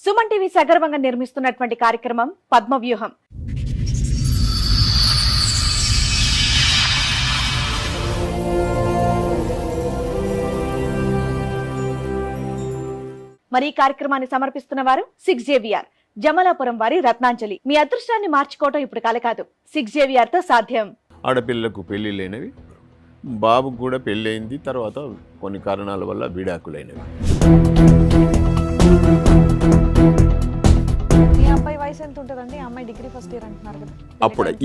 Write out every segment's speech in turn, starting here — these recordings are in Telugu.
సుమన్ టీవీ సగర్వంగా నిర్మిస్తున్నటువంటి కార్యక్రమం పద్మవ్యూహం. మరి ఈ కార్యక్రమాన్ని సమర్పిస్తున్న వారు 6JVR జమలాపురం వారి రత్నాంజలి. మీ అదృష్టాన్ని మార్చుకోవటం ఇప్పుడు కల కాదు, 6JVR తో సాధ్యం. ఆడపిల్లకు పెళ్లి లేనివి, బాబుకు కూడా పెళ్ళి అయింది, తర్వాత కొన్ని కారణాల వల్ల విడాకులైనవి. మీ అబ్బాయి వయసు ఎంత ఉంటుందండి? అమ్మాయి డిగ్రీ ఫస్ట్ ఇయర్ అంటున్నారు కదా.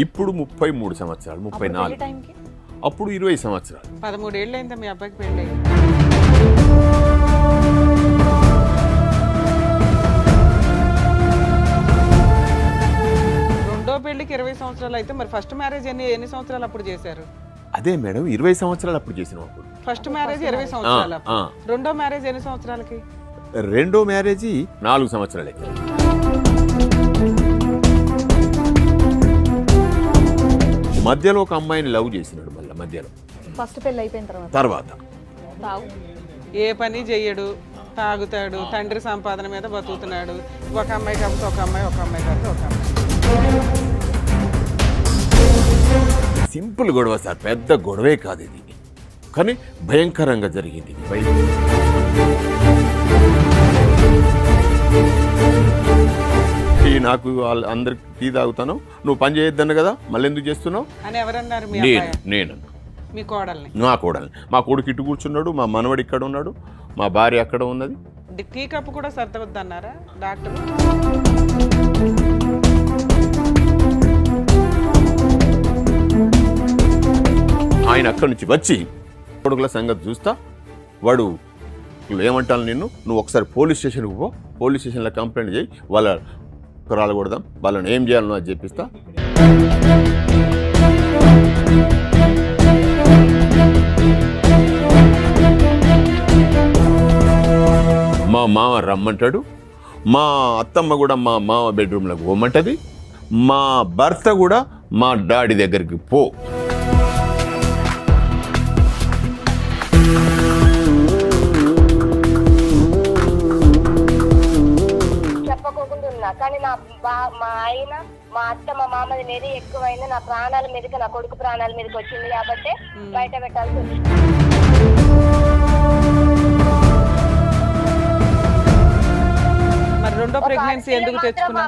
ఇప్పుడు 33 సంవత్సరాలు, 34. అప్పుడు 20 సంవత్సరాలు. 13 ఏళ్ళు అయిందా మీ అబ్బాయికి పెళ్ళి? రెండో పెళ్లికి 20 సంవత్సరాలు అయితే మరి ఫస్ట్ మ్యారేజ్ ఎన్ని సంవత్సరాలు అప్పుడు చేశారు? అదే మేడం, 20 సంవత్సరాలు అప్పుడు చేసినాం. అప్పుడు ఫస్ట్ మ్యారేజ్ 20 సంవత్సరాలు, రెండో మ్యారేజ్ ఎన్ని సంవత్సరాలకి? రెండో మ్యారేజీ 4 సంవత్సరాలకి. మధ్యలో ఒక అమ్మాయిని లవ్ చేసినాడు. మళ్ళీ మధ్యలో ఫస్ట్ పెళ్లి అయిపోయిన తర్వాత ఏ పని చెయ్యడు, తాగుతాడు, తండ్రి సంపాదన మీద బతుకుతున్నాడు. ఒక అమ్మాయి కాబట్టి ఒక అమ్మాయి, ఒక అమ్మాయి కాబట్టి ఒక అమ్మాయి. సింపుల్ గొడవ సార్, పెద్ద గొడవే కాదు ఇది, కానీ భయంకరంగా జరిగింది. నాకు అందరికి టీ తాగుతాను, నువ్వు పని చేయొద్దన్న కదా, మళ్ళీ ఎందుకు చేస్తున్నావు అని ఎవరన్నారు? నేను మీ కోడల్ని? నా కోడల్ని. మా కొడుకు ఇటు కూర్చున్నాడు, మా మనవడు ఇక్కడ ఉన్నాడు, మా భార్య అక్కడ ఉన్నది. టీ కప్పు కూడా సర్దవద్దన్నారా డాక్టర్? ఆయన అక్కడి నుంచి వచ్చి కొడుకుల సంగతి చూస్తా, వాడు ఏమంటాను నిన్ను, నువ్వు ఒకసారి పోలీస్ స్టేషన్కి పో, పోలీస్ స్టేషన్లో కంప్లైంట్ చేయి, వాళ్ళ కురాలు కొడదాం, వాళ్ళని ఏం చేయాలనో అది చెప్పిస్తా. మా మామ రమ్మంటాడు, మా అత్తమ్మ కూడా మా మామ బెడ్రూమ్లోకి పోమంటది, మా భర్త కూడా మా డాడీ దగ్గరికి పో. చెప్పకోకుండా కానీ మా ఆయన, మా అత్త, మా మామది మీద ఎక్కువైంది. నా ప్రాణాల మీదకి, నా కొడుకు ప్రాణాల మీదకి వచ్చింది కాబట్టి బయట పెట్టాల్సి వచ్చింది. మరి రెండో ప్రెగ్నెన్సీ ఎందుకు తెచ్చుకున్నా?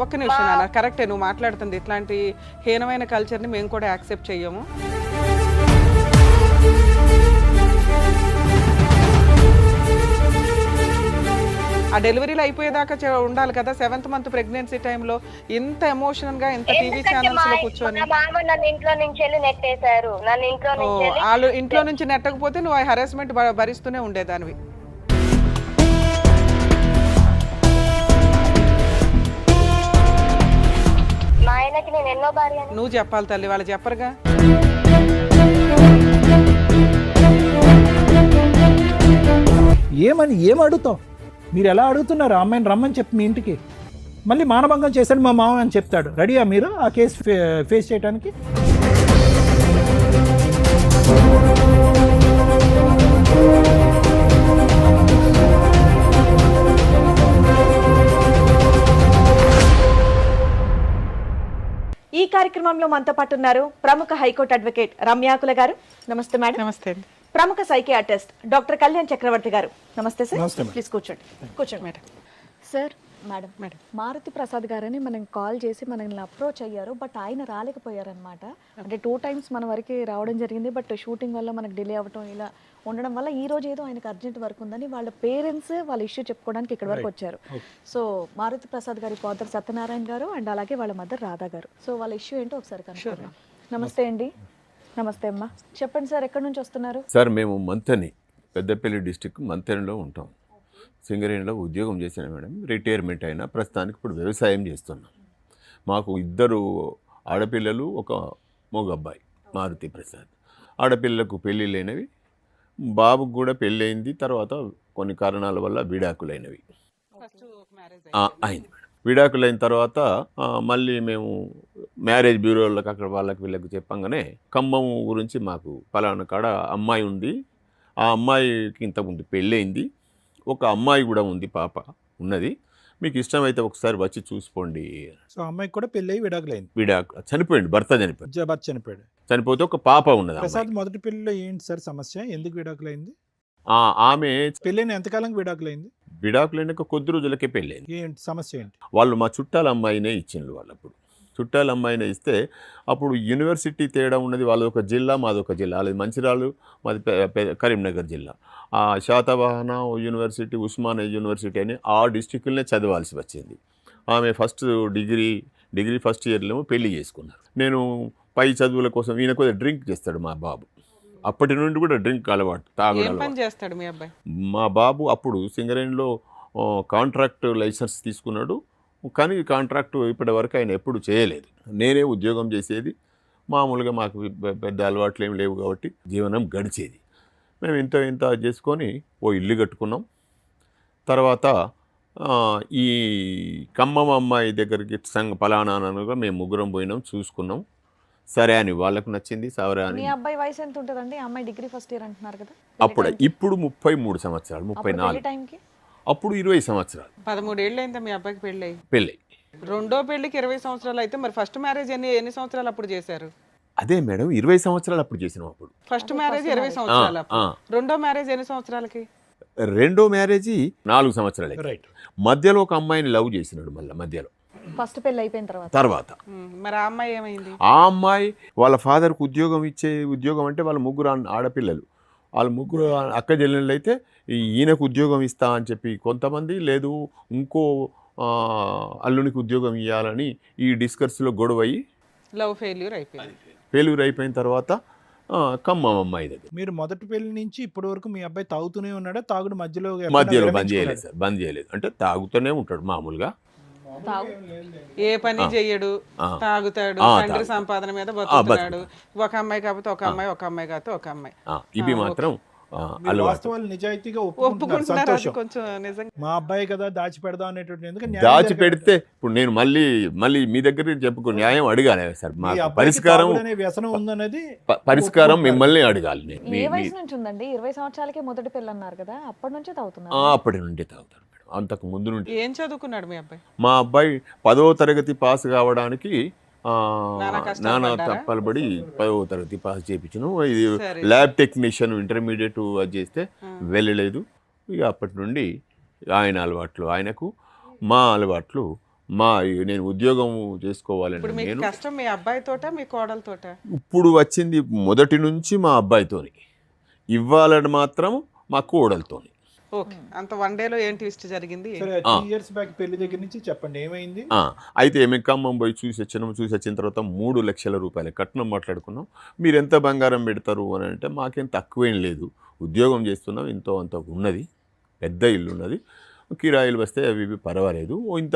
ఒక్క నిమిషం నాన్న, కరెక్టే నువ్వు మాట్లాడుతుంది. ఇట్లాంటి హీనమైన కల్చర్ని మేము కూడా యాక్సెప్ట్ చెయ్యము. ఆ డెలివరీలు అయిపోయేదాకా ఉండాలి కదా. 7th మంత్ ప్రెగ్నెన్సీ టైంలో ఇంత ఎమోషనల్ గా ఇంత టీవీ ఛానల్స్ లో కూర్చొని వాళ్ళు ఇంట్లో నుంచి నెట్టకపోతే నువ్వు ఆ హెరాస్మెంట్ భరిస్తూనే ఉండేదానివి. నువ్వు చెప్పాలి తల్లి, వాళ్ళు చెప్పరుగా. ఏం అడుగుతావు? మీరు ఎలా అడుగుతున్నారు? అమ్మాయిని రమ్మని చెప్పి మీ ఇంటికి, మళ్ళీ మానభంగం చేశాడు మా మామ అని చెప్తాడు. రెడీయా మీరు ఆ కేసు ఫేస్ చేయడానికి? ఈ కార్యక్రమంలో మనతో పాటు ఉన్నారు ప్రముఖ హైకోర్టు అడ్వకేట్ రమ్యాకుల గారు. నమస్తే మేడం. నమస్తే. ప్రముఖ సైకియాట్రిస్ట్ డాక్టర్ కళ్యాణ్ చక్రవర్తి గారు. నమస్తే సార్. ప్లీజ్ కూర్చోండి. కూర్చోండి madam. Sir, madam Maruti Prasad గారని మనం కాల్ చేసి మనల్ని అప్రోచ్ అయ్యారు, బట్ ఆయన రాలేకపోయారనమాట. అంటే 2 times మన వరకు రావడం జరిగింది, బట్ షూటింగ్ వల్ల మనకు డిలే అవ్వటం ఇలా ఉండడం వల్ల ఈ రోజు ఏదో ఆయనకు అర్జెంట్ వర్క్ ఉందని వాళ్ళ పేరెంట్స్ వాళ్ళ ఇష్యూ చెప్పుకోవడానికి ఇక్కడ వరకు వచ్చారు. సో మారుతి ప్రసాద్ గారి ఫాదర్ సత్యనారాయణ గారు అండ్ అలాగే వాళ్ళ మదర్ రాధా గారు. సో వాళ్ళ ఇష్యూ ఏంటో ఒకసారి కనుక్కుందాం. నమస్తే అండి. నమస్తే అమ్మా, చెప్పండి సార్, ఎక్కడి నుంచి వస్తున్నారు? సార్, మేము మంథని, పెద్దపల్లి డిస్టిక్ మంథనిలో ఉంటాం. సింగరేణిలో ఉద్యోగం చేశాను మేడం, రిటైర్మెంట్ అయినా ప్రస్తుతానికి ఇప్పుడు వ్యవసాయం చేస్తున్నాం. మాకు 2 ఆడపిల్లలు, ఒక మగ అబ్బాయి మారుతి ప్రసాద్. ఆడపిల్లకు పెళ్ళి లేనివి, బాబుకు కూడా పెళ్ళి అయింది, తర్వాత కొన్ని కారణాల వల్ల విడాకులైనవి అయింది మేడం. విడాకులైన తర్వాత మళ్ళీ మేము మ్యారేజ్ బ్యూరోలకు అక్కడ వాళ్ళకి వీళ్ళకి చెప్పంగానే ఖమ్మం గురించి మాకు పలానా కాడ అమ్మాయి ఉంది, ఆ అమ్మాయికి ఇంతకుముందు పెళ్ళయింది, ఒక అమ్మాయి కూడా ఉంది, పాప ఉన్నది, మీకు ఇష్టమైతే ఒకసారి వచ్చి చూసుకోండి. సో అమ్మాయికి కూడా పెళ్ళి అయ్యి విడాకులైంది. చనిపోయింది, భర్త చనిపోయింది. భర్త చనిపోయాడు. చనిపోతే ఒక పాప ఉన్నది. ప్రసాద్ మొదటి పెళ్లిలో ఏంటి సార్ సమస్య? ఎందుకు విడాకులైంది? ఆమె పెళ్ళైన ఎంతకాలం విడాకులైంది? విడాకులైన కొద్ది రోజులకే పెళ్ళైంది. ఏంటి సమస్య ఏంటి? వాళ్ళు మా చుట్టాల అమ్మాయినే ఇచ్చిండ్రు. వాళ్ళు అప్పుడు చుట్టాల అమ్మాయినే ఇస్తే అప్పుడు యూనివర్సిటీ తేడా ఉన్నది. వాళ్ళదొక జిల్లా, మాదొక జిల్లా. అది మంచిర్యాల, మాది కరీంనగర్ జిల్లా. ఆ శాతవాహన యూనివర్సిటీ, ఉస్మానియా యూనివర్సిటీ అని ఆ డిస్టిక్లనే చదవాల్సి వచ్చింది. ఆమె డిగ్రీ ఫస్ట్ ఇయర్లో పెళ్లి చేసుకున్నారు. నేను పై చదువుల కోసం ఈయన కొద్దిగా డ్రింక్ చేస్తాడు మా బాబు. అప్పటి నుండి కూడా డ్రింక్ అలవాటు, తాగుడు పని అలవాటు. చేస్తాడు మీ అబ్బాయి? మా బాబు అప్పుడు సింగరేణిలో కాంట్రాక్ట్ లైసెన్స్ తీసుకున్నాడు. కానీ కాంట్రాక్ట్ ఇప్పటి వరకు ఆయన ఎప్పుడు చేయలేదు. నేనే ఉద్యోగం చేసేది. మామూలుగా మాకు పెద్ద అలవాట్లు ఏమి లేవు కాబట్టి జీవనం గడిచేది. మేము ఇంత చేసుకొని ఓ ఇల్లు కట్టుకున్నాం. తర్వాత ఈ ఖమ్మం అమ్మాయి దగ్గరికి పలానానగా మేము ముగ్గురం పోయినాం, చూసుకున్నాం. సరే అని వాళ్ళకు నచ్చింది. సరే అని. మీ అబ్బాయి వయసు ఎంత ఉంటుందండి? అమ్మాయి డిగ్రీ ఫస్ట్ ఇయర్ అంటున్నారు కదా. ఇప్పుడు 33 సంవత్సరాలు, 34. టైంకి అప్పుడు 20 సంవత్సరాలు. 13 ఏళ్ళు అయిందా మీ అబ్బాయికి పెళ్ళి? పెళ్ళి రెండో పెళ్లికి 20 సంవత్సరాలు అయితే మరి ఫస్ట్ మ్యారేజ్ ఎన్ని సంవత్సరాలు అప్పుడు చేశారు? అదే మేడం, 20 సంవత్సరాలు అప్పుడు చేసినాం. అప్పుడు ఫస్ట్ మ్యారేజ్ 20 సంవత్సరాలు. రెండో మ్యారేజ్ ఎన్ని సంవత్సరాలకి? రెండో మ్యారేజీ 4 సంవత్సరాలు. రైట్. మధ్యలో ఒక అమ్మాయిని లవ్ చేసినాడు. మధ్యలో ఫస్ట్ పెళ్ళి అయిపోయిన తర్వాత మరి ఆ అమ్మాయి ఏమైంది? ఆ అమ్మాయి వాళ్ళ ఫాదర్కి ఉద్యోగం అంటే వాళ్ళ ముగ్గురు ఆడపిల్లలు. వాళ్ళ ముగ్గురు అక్క చెల్లెళ్ళు అయితే ఈయనకు ఉద్యోగం ఇస్తా అని చెప్పి కొంతమంది, లేదు ఇంకో అల్లునికి ఉద్యోగం ఇవ్వాలని ఈ డిస్కస్లో గొడవ అయ్యి లవ్ ఫెయిల్యూర్ అయిపోయింది. అయిపోయిన తర్వాత ఖమ్మం అమ్మాయి దగ్గర. మీరు మొదటి పెళ్లి నుంచి ఇప్పటి వరకు మీ అబ్బాయి తాగుతూనే ఉన్నాడా? తాగుడు మధ్యలో బంద్ చేయలేదు సార్. బంద్ చేయలేదు అంటే తాగుతూనే ఉంటాడు మామూలుగా. ఏ పని చెయ్యడు, తాగుతాడు, తండ్రి సంపాదన మీద బతుకుతాడు. ఒక అమ్మాయి కాకపోతే ఒక అమ్మాయి, ఒక అమ్మాయి కాకపోతే ఒక అమ్మాయి. ఇవి మాత్రం వాస్తవాలు నిజాయితీగా ఒప్పుకుంటున్నారు. కొంచెం నిజంగా మా అబ్బాయి కదా దాచి పెడదాం అనేటువంటి దాచి పెడితే ఇప్పుడు నేను మళ్ళీ మీ దగ్గర చెప్పుకో న్యాయం అడగాలి సార్. మా పరిష్కారం వ్యసనం ఉందనేది పరిష్కారం మిమ్మల్ని అడగాలి. ఏ వయసు నుంచి ఉందండి? 20 సంవత్సరాలకే మొదటి పెళ్ళి అన్నారు కదా, అప్పటి నుంచే తాగుతున్నారు? అప్పటి నుండి తాగుతారు మేడం. అంతకు ముందు నుండి. ఏం చదువుకున్నాడు మీ అబ్బాయి? మా అబ్బాయి 10వ తరగతి పాస్ కావడానికి నానా తప్పలబడి 10వ తరగతి పాస్ చేయించను. ఇది ల్యాబ్ టెక్నీషియన్ ఇంటర్మీడియట్ అది చేస్తే వెళ్ళలేదు. ఇక అప్పటి నుండి ఆయన అలవాట్లు ఆయనకు, మా అలవాట్లు నేను ఉద్యోగం చేసుకోవాలని నేను. కష్టం మీ అబ్బాయితోట మీ కోడలతోట? ఇప్పుడు వచ్చింది మొదటి నుంచి మా అబ్బాయితోని, ఇవ్వాలని మాత్రం మా కోడలతోని. ఓకే. అంత వన్ డేలో ఏం ట్విస్ట్ జరిగింది? 3 years బ్యాక్ పెళ్లి దగ్గర నుంచి చెప్పండి ఏమైంది? అయితే మేము ఖమ్మం పోయి చూసి వచ్చిన తర్వాత 3 లక్షల రూపాయలు కట్నం మాట్లాడుకున్నాం. మీరు ఎంత బంగారం పెడతారు అని అంటే మాకేం తక్కువేం లేదు, ఉద్యోగం చేస్తున్నాం, ఇంతో అంత ఉన్నది, పెద్ద ఇల్లు ఉన్నది, కిరాయిలు వస్తే అవి పర్వాలేదు. ఇంత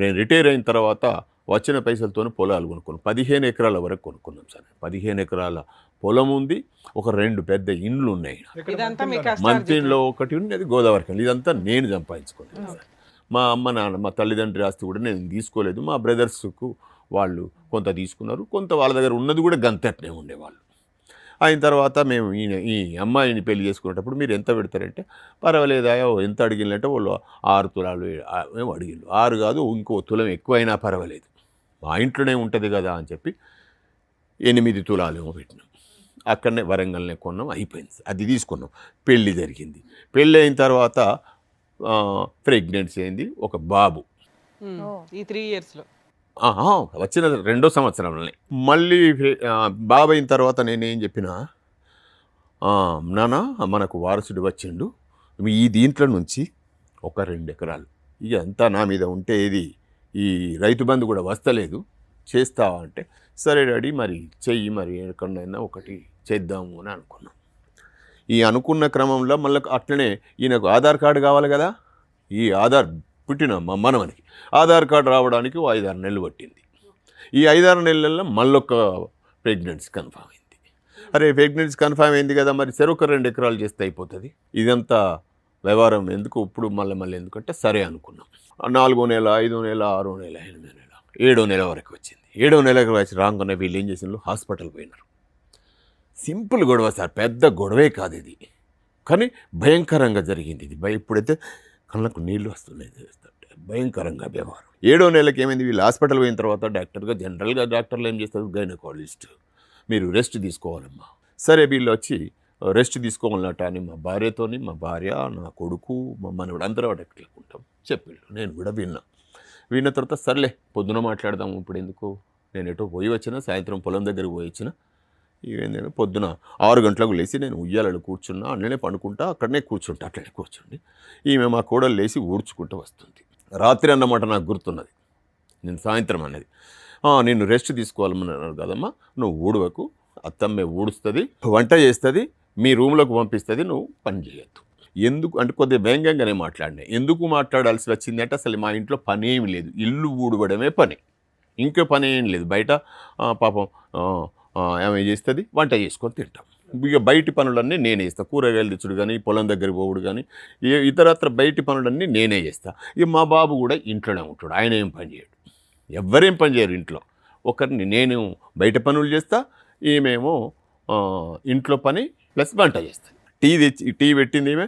నేను రిటైర్ అయిన తర్వాత వచ్చిన పైసలతో పొలాలు కొనుక్కున్నాం. 15 ఎకరాల వరకు కొనుక్కున్నాం సార్. 15 ఎకరాల పొలం ఉంది, ఒక 2 పెద్ద ఇండ్లు ఉన్నాయి. మంత్రిలో ఒకటి ఉన్నది, గోదావరి. ఇదంతా నేను సంపాదించుకున్నాను సార్. మా అమ్మ నాన్న, మా తల్లిదండ్రి ఆస్తి కూడా నేను తీసుకోలేదు. మా బ్రదర్స్కు వాళ్ళు కొంత తీసుకున్నారు, కొంత వాళ్ళ దగ్గర ఉన్నది కూడా గంతట్నే ఉండేవాళ్ళు. అయిన తర్వాత మేము ఈ అమ్మాయిని పెళ్లి చేసుకునేటప్పుడు మీరు ఎంత పెడతారంటే, పర్వాలేదా ఎంత అడిగినంటే వాళ్ళు 6 తులాలు మేము అడిగిళ్ళు. 6 కాదు, ఇంకో తులం ఎక్కువైనా పర్వాలేదు, మా ఇంట్లోనే ఉంటుంది కదా అని చెప్పి 8 తులాలు ఏమో పెట్టినాం. అక్కడనే వరంగల్నే కొన్నాం, అయిపోయింది. అది తీసుకున్నాం. పెళ్ళి జరిగింది. పెళ్ళి అయిన తర్వాత ప్రెగ్నెన్సీ అయింది, ఒక బాబు. ఈ 3 yearsలో వచ్చిన 2వ సంవత్సరంలోనే మళ్ళీ బాబు అయిన తర్వాత నేనేం చెప్పినా, నాన్న మనకు వారసుడు వచ్చిండు, ఈ దీంట్లో నుంచి ఒక 2 ఎకరాలు ఇక అంతా నా మీద ఉంటే ఇది ఈ రైతు బంధు కూడా వస్తలేదు, చేస్తావా అంటే, సరే డాడీ మరి చెయ్యి, మరి ఎక్కడైనా ఒకటి చేద్దాము అని అనుకున్నాం. ఈ అనుకున్న క్రమంలో మళ్ళీ అట్లనే ఈయనకు ఆధార్ కార్డు కావాలి కదా, ఈ ఆధార్ పుట్టిన మా మనవనికి ఆధార్ కార్డు రావడానికి 5-6 నెలలు పట్టింది. ఈ 5-6 నెలల్లో మళ్ళొక ప్రెగ్నెన్సీ కన్ఫామ్ అయింది. అరే ప్రెగ్నెన్సీ కన్ఫామ్ అయింది కదా, మరి చెరొక 2 ఎకరాలు చేస్తే అయిపోతుంది, ఇదంతా వ్యవహారం ఎందుకు ఇప్పుడు మళ్ళీ ఎందుకంటే సరే అనుకున్నాం. 4వ నెల, 5వ నెల, 6వ నెల, 8వ నెల, 7వ నెల వరకు వచ్చింది. 7వ నెలకు వచ్చి రాగానే వీళ్ళు ఏం చేసినారు, హాస్పిటల్ పోయినారు. సింపుల్ గొడవ సార్, పెద్ద గొడవే కాదు ఇది, కానీ భయంకరంగా జరిగింది ఇది. ఇప్పుడైతే కళ్ళకు నీళ్ళు వస్తున్నాయి, భయంకరంగా వ్యవహారం. 7వ నెలకి ఏమైంది, వీళ్ళు హాస్పిటల్ పోయిన తర్వాత జనరల్గా డాక్టర్లు ఏం చేస్తారు, గైనకాలజిస్ట్ మీరు రెస్ట్ తీసుకోవాలమ్మా. సరే వీళ్ళు వచ్చి రెస్ట్ తీసుకోవాలన్నట అని మా భార్యతోని, మా భార్య, నా కొడుకు, మా మనవడు అందరూ అడగట్లేకుంటాం చెప్పిళ్ళు. నేను కూడా విన్న తర్వాత సర్లే పొద్దున మాట్లాడదాము, ఇప్పుడు ఎందుకు, నేను ఎటో పోయి వచ్చిన, సాయంత్రం పొలం దగ్గరికి పోయి వచ్చిన, ఇవేంటంటే పొద్దున 6 గంటలకు లేచి నేను ఉయ్యాలలో కూర్చున్నా, అట్లనే పండుకుంటా, అట్లనే కూర్చుండి ఈమె మా కోడలు లేచి ఊడ్చుకుంటూ వస్తుంది. రాత్రి అన్నమాట నాకు గుర్తున్నది, నేను సాయంత్రం అన్నది, నేను రెస్ట్ తీసుకోవాలన్నారు కదమ్మా, నువ్వు ఊడవకు, అత్తమ్మే ఊడుస్తుంది, వంట చేస్తుంది, మీ రూమ్లోకి పంపిస్తుంది, నువ్వు పని చేయొద్దు. ఎందుకు అంటే కొద్దిగా వ్యంగ్యంగానే మాట్లాడినా. ఎందుకు మాట్లాడాల్సి వచ్చింది అంటే అసలు మా ఇంట్లో పని ఏమి లేదు, ఇల్లు ఊడవడమే పని, ఇంకో పని ఏం లేదు. బయట పాపం ఏమేం చేస్తుంది, వంట చేసుకొని తింటాం. ఇక బయటి పనులన్నీ నేనే చేస్తాను, కూరగాయలు తెచ్చుడు కానీ, పొలం దగ్గరికి పోవుడు కానీ, ఇతరత్ర బయటి పనులన్నీ నేనే చేస్తాను. ఇక మా బాబు కూడా ఇంట్లోనే ఉంటాడు, ఆయన ఏం పని చేయడు, ఎవ్వరేం పని చేయరు ఇంట్లో. ఒకరిని నేను బయట పనులు చేస్తా, ఈమెమో ఇంట్లో పని ప్లస్ వంట చేస్తాను. టీ పెట్టింది ఈమె,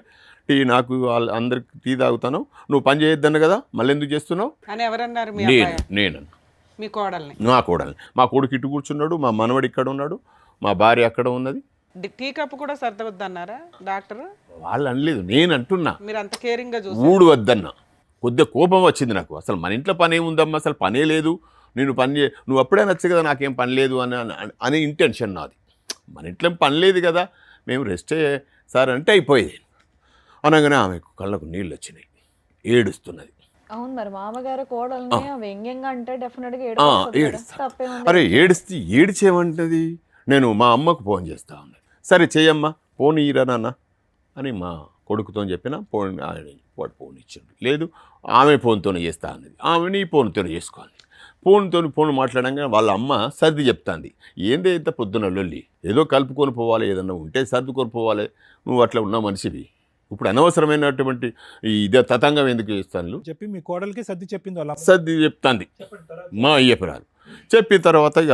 టీ నాకు అందరికి టీ తాగుతాను, నువ్వు పని చేయొద్దన్న కదా, మళ్ళీ ఎందుకు చేస్తున్నావు అని ఎవరన్నారు? నేను మీ కోడల్ని? నా కోడల్ని. మా కొడుకు ఇటు కూర్చున్నాడు, మా మనవడు ఇక్కడ ఉన్నాడు, మా భార్య అక్కడ ఉన్నది. టీ కప్పు కూడా సర్దవద్దన్నారా డాక్టర్? వాళ్ళు అనలేదు, నేను అంటున్నా, మీరు అంత కేరింగ్గా ఊడు వద్దన్నా. కొద్దిగా కోపం వచ్చింది నాకు, అసలు మన ఇంట్లో పని ఏముందమ్మా, అసలు పనే లేదు, నేను నువ్వు అప్పుడే నచ్చు కదా, నాకేం పని లేదు అని ఇంటెన్షన్ నాది. మన ఇంట్లో పని లేదు కదా, మేము రెస్టే సార్ అంటే అయిపోయేది. అనగానే ఆమెకు కళ్ళకు నీళ్ళు వచ్చినాయి, ఏడుస్తున్నది. అవును, మరి మామగారు కోడల్ని వ్యంగ్యంగా అంటే డెఫినెట్గా ఏడుస్తా. అరే ఏడిచేమంటది, నేను మా అమ్మకు ఫోన్ చేస్తా ఉన్నది. సరే చేయమ్మా, ఫోన్ ఇయ్యరా నాన్న అని మా కొడుకుతో చెప్పిన, వాడు ఫోన్ ఇచ్చిండు. లేదు ఆమె ఫోన్తోనే చేస్తా అన్నది, ఆమె నీ ఫోన్తోనే చేసుకోవాలి. ఫోన్ మాట్లాడంగా వాళ్ళ అమ్మ సర్ది చెప్తాంది. ఏందే ఇంత పొద్దున లొల్లి, ఏదో కలుపుకొని పోవాలి, ఏదన్నా ఉంటే సర్దుకొని పోవాలి, నువ్వు అట్లా ఉన్న మనిషివి, ఇప్పుడు అనవసరమైనటువంటి ఇదే తతంగం ఎందుకు చేస్తాను చెప్పి మీ కోడలికి సర్ది చెప్పింది వాళ్ళ సర్ది చెప్తాంది మా అయ్యపురాలు. చెప్పిన తర్వాత ఇక